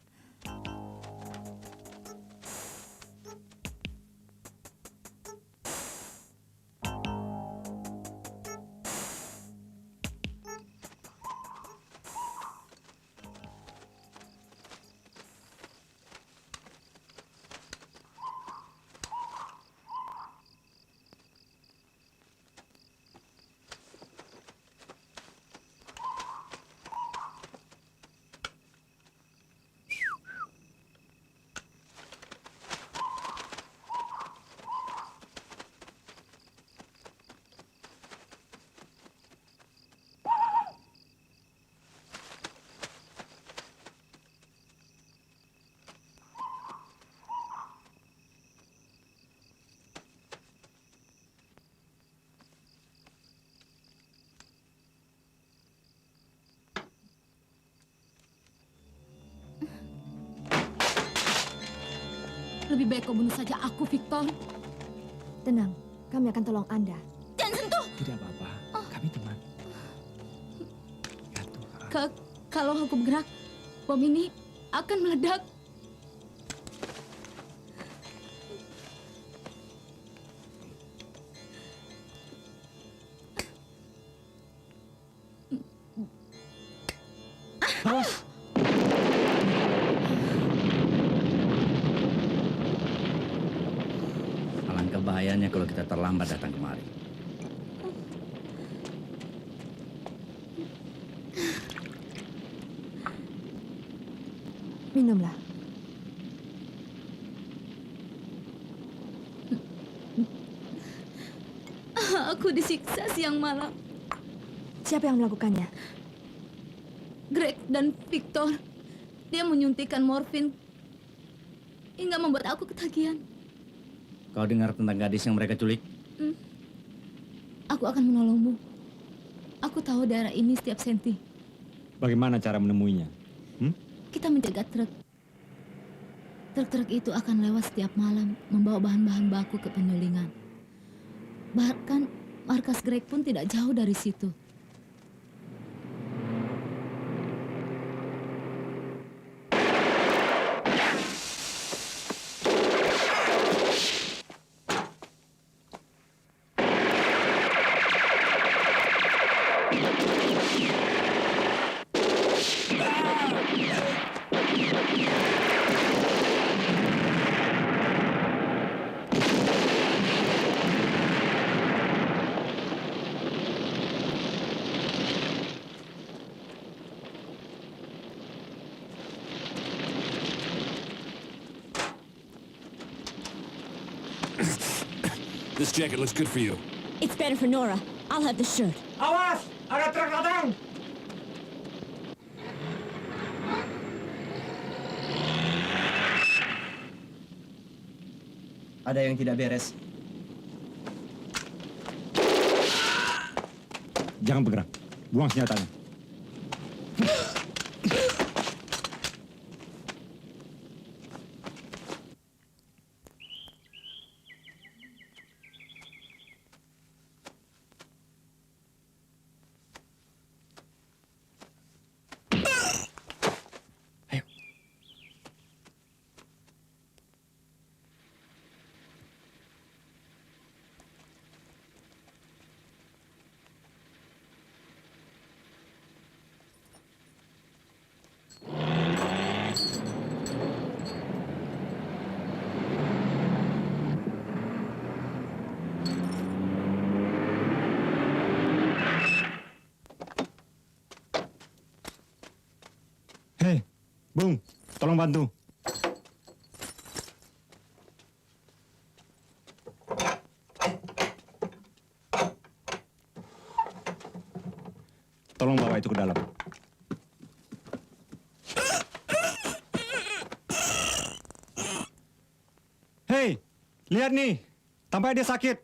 Lebih baik kau bunuh saja aku, Victor. Tenang, kami akan tolong Anda. Jangan sentuh! Tidak apa-apa, kami teman. Kalau aku bergerak, bom ini akan meledak. Alangkah bahayanya kalau kita terlambat datang kemari. Minumlah. Aku disiksa siang malam. Siapa yang melakukannya? Greg dan Victor. Dia menyuntikkan morfin hingga membuat aku ketagihan. Kau dengar tentang gadis yang mereka culik? Aku akan menolongmu. Aku tahu daerah ini setiap senti. Bagaimana cara menemuinya? Kita menjaga truk. Truk-truk itu akan lewat setiap malam membawa bahan-bahan baku ke penyulingan. Bahkan markas Greg pun tidak jauh dari situ. This jacket looks good for you. It's better for Nora. I'll have the shirt. Awas! Ada truk datang! Ada yang tidak beres. Jangan bergerak. Buang senjatanya. Hei, Bung, tolong bantu. bawa itu ke dalam. Hei, lihat nih. Tampaknya dia sakit.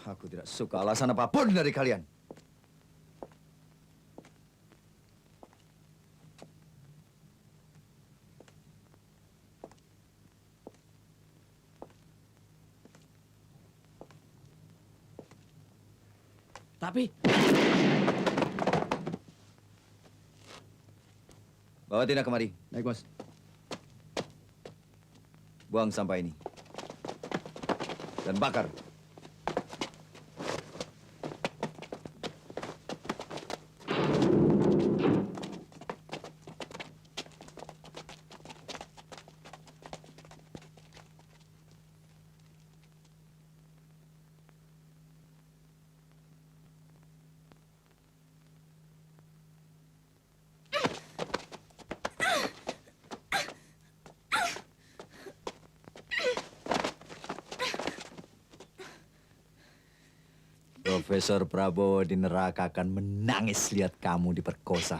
Aku tidak suka alasan apapun dari kalian. Tapi... Bawa Tina kemari. Baik, Bos. Buang sampah ini. Dan bakar. Profesor Prabowo di neraka akan menangis lihat kamu diperkosa.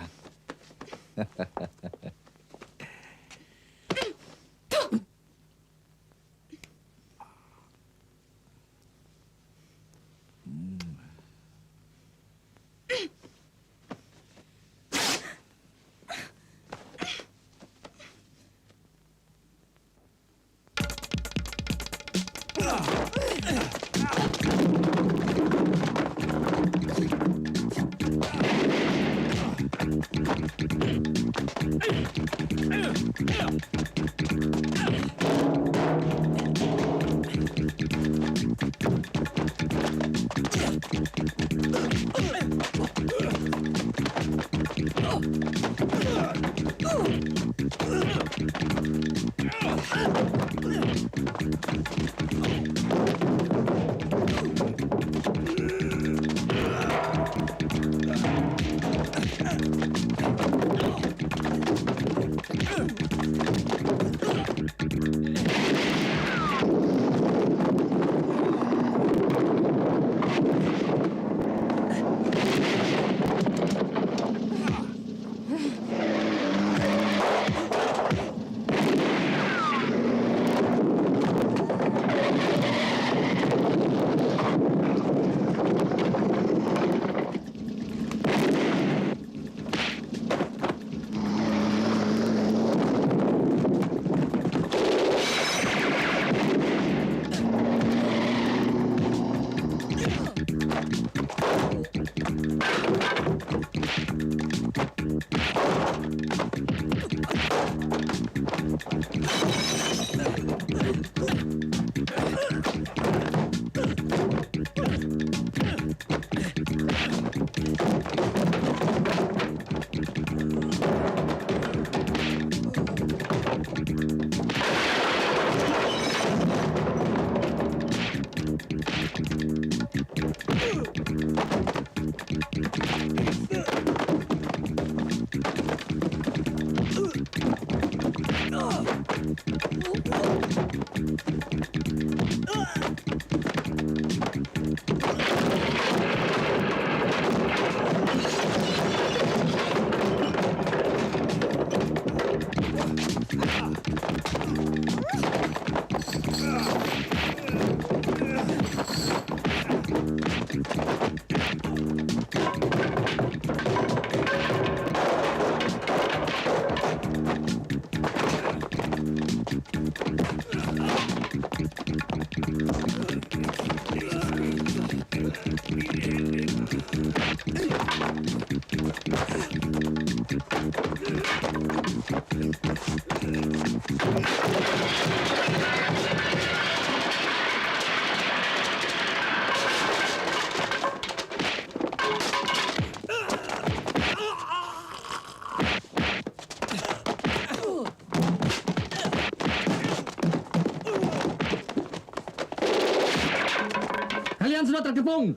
Kalian sudah terkepung.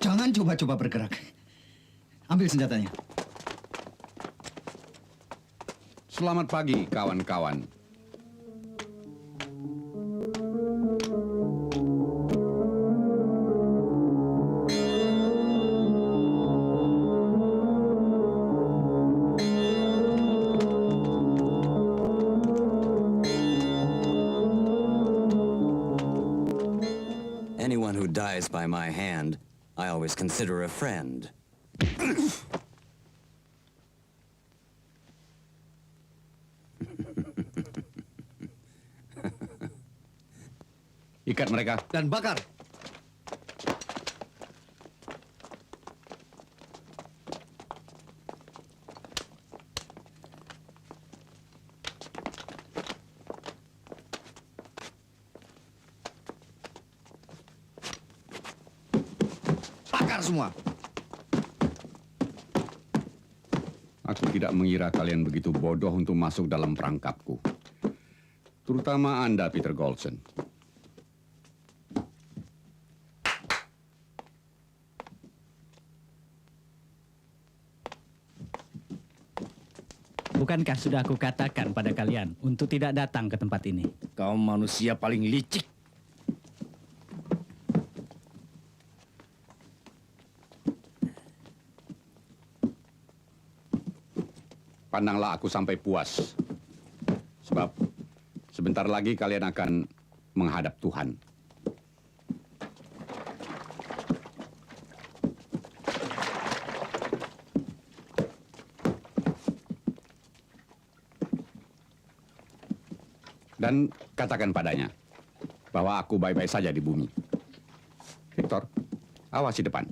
Jangan coba-coba bergerak. Ambil senjatanya. Selamat pagi, kawan-kawan. Anyone who dies by my hand, I always consider a friend. Ikat mereka. Dan bakar. Bakar semua. Aku tidak mengira kalian begitu bodoh untuk masuk dalam perangkapku. Terutama Anda, Peter Goldson. Bukankah sudah aku katakan pada kalian untuk tidak datang ke tempat ini? Kau manusia paling licik. Pandanglah aku sampai puas. Sebab sebentar lagi kalian akan menghadap Tuhan. Dan katakan padanya bahwa aku baik-baik saja di bumi. Victor, awasi depan.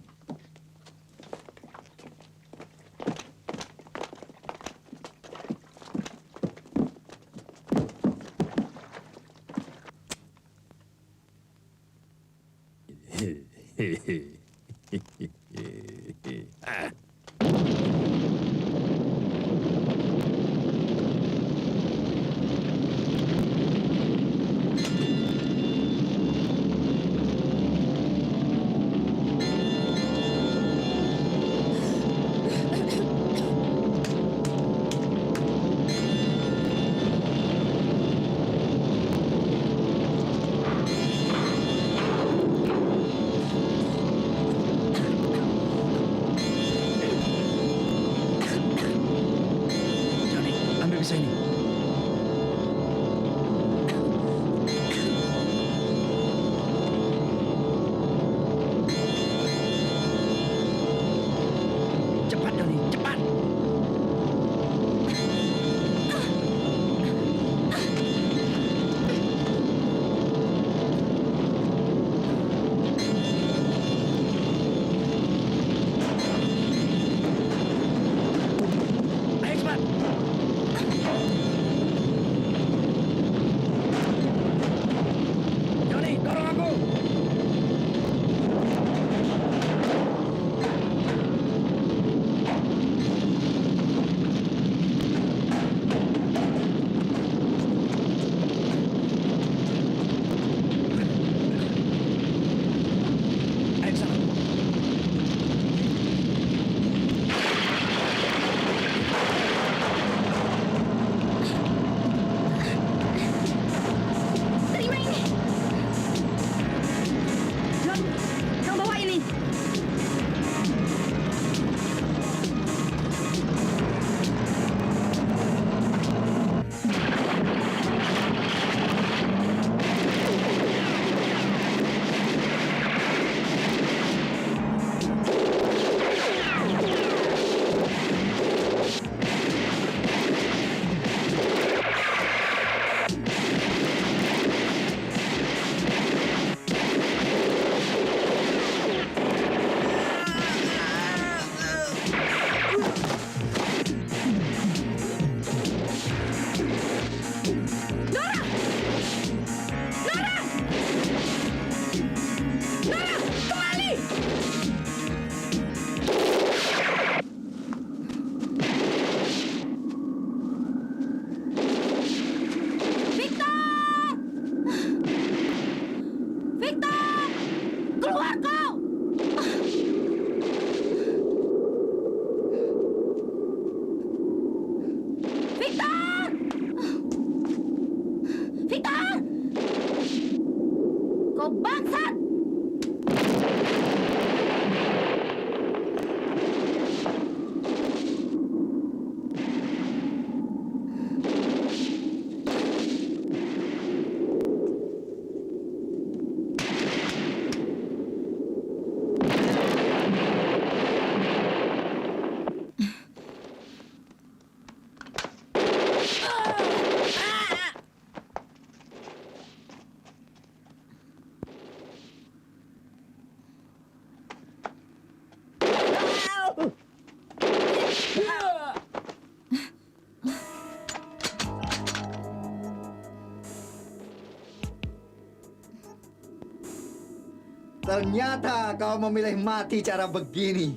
Ternyata kau memilih mati cara begini.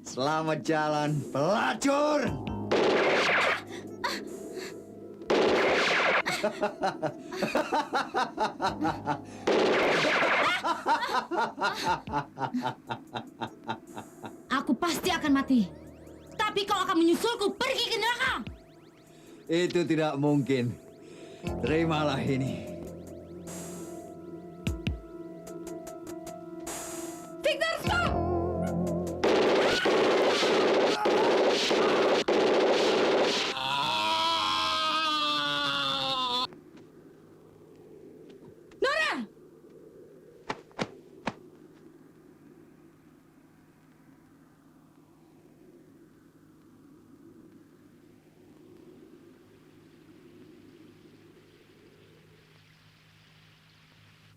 Selamat jalan, pelacur. Aku pasti akan mati. Tapi kau akan menyusulku pergi ke neraka. Itu tidak mungkin. Terimalah ini. Victor, stop! Nora!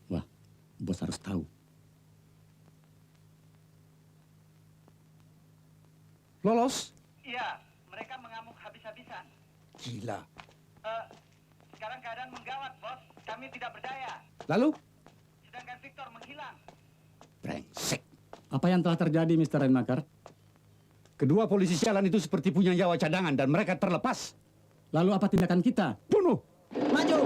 Wah, bos harus tahu. Lolos? Iya, mereka mengamuk habis-habisan. Gila. Sekarang keadaan menggawat, bos. Kami tidak berdaya. Lalu? Sedangkan Victor menghilang. Brengsek. Apa yang telah terjadi, Mr. Rainmaker? Kedua polisi sialan itu seperti punya nyawa cadangan dan mereka terlepas. Lalu apa tindakan kita? Bunuh! Maju!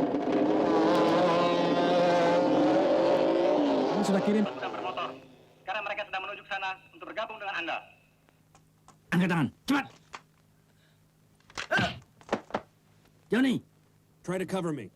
Kami sudah kirim. Sudah bermotor. Sekarang mereka sedang menuju ke sana untuk bergabung dengan Anda. Angkat tangan, cepat. Johnny. Try to cover me.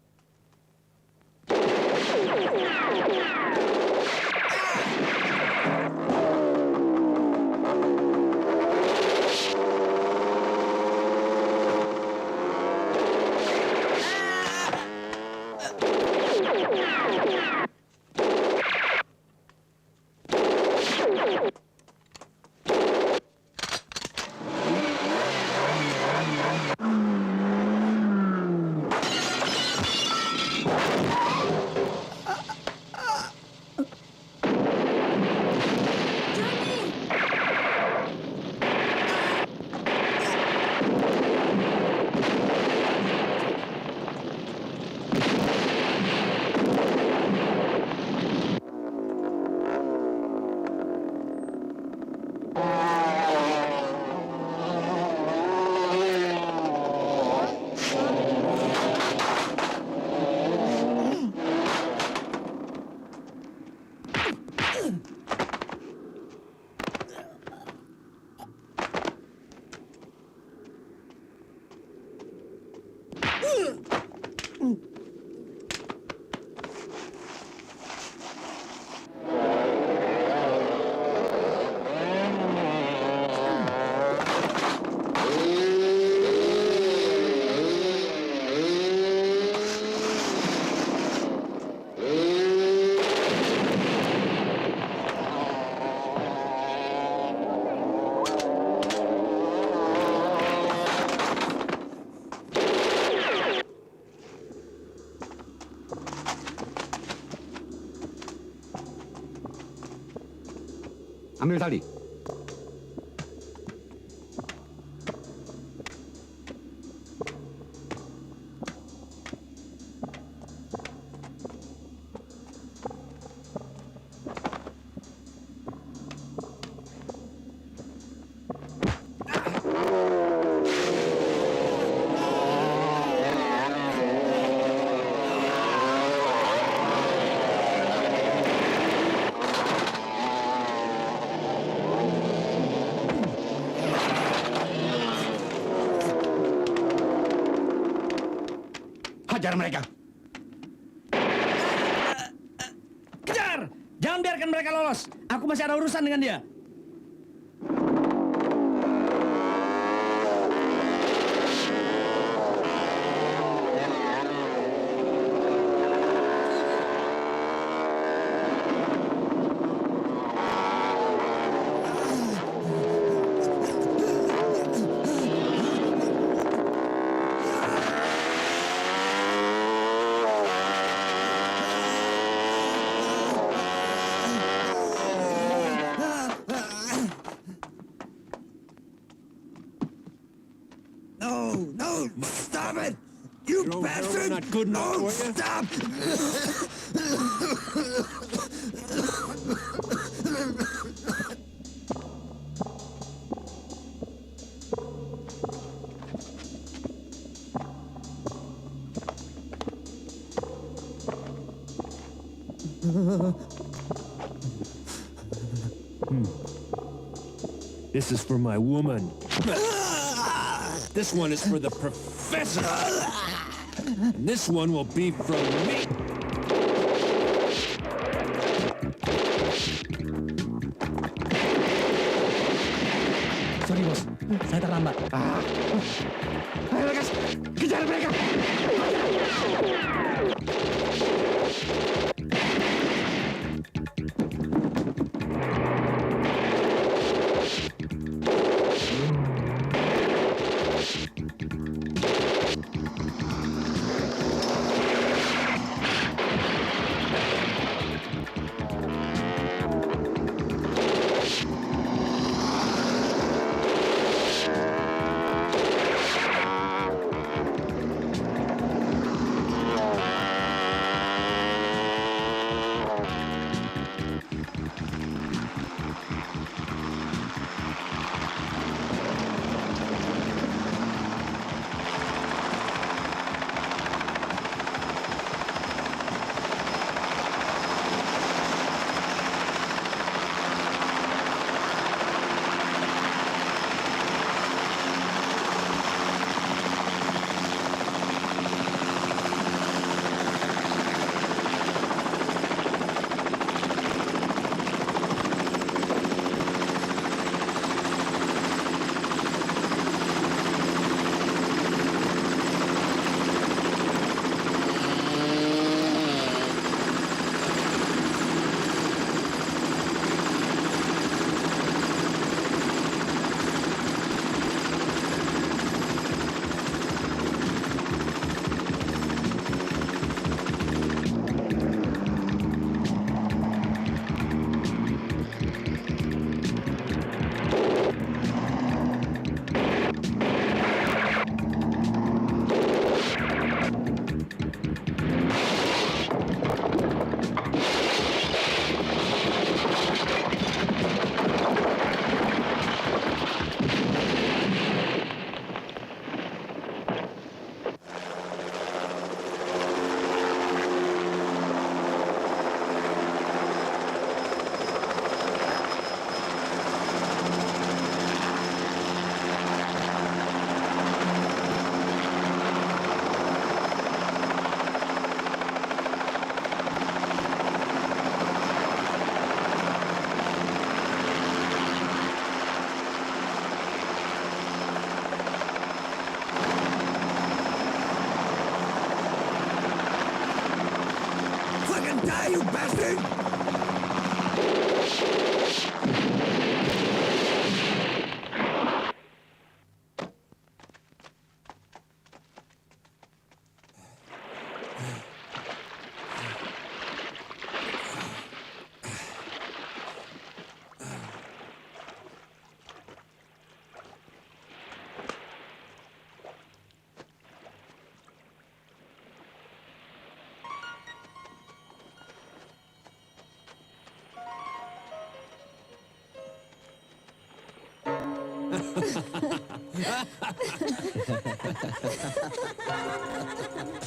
Ambil tali. Hajar mereka. Kejar! Jangan biarkan mereka lolos. Aku masih ada urusan dengan dia. No! Stop it! You Your own heroin bastard! not good enough No! for you? Stop! This is for my woman. This one is for the professor. And this one will be from me. Sorry bos, saya terlambat. Ayo Lekas, kejar mereka. Die, you bastard! Ha ha ha ha!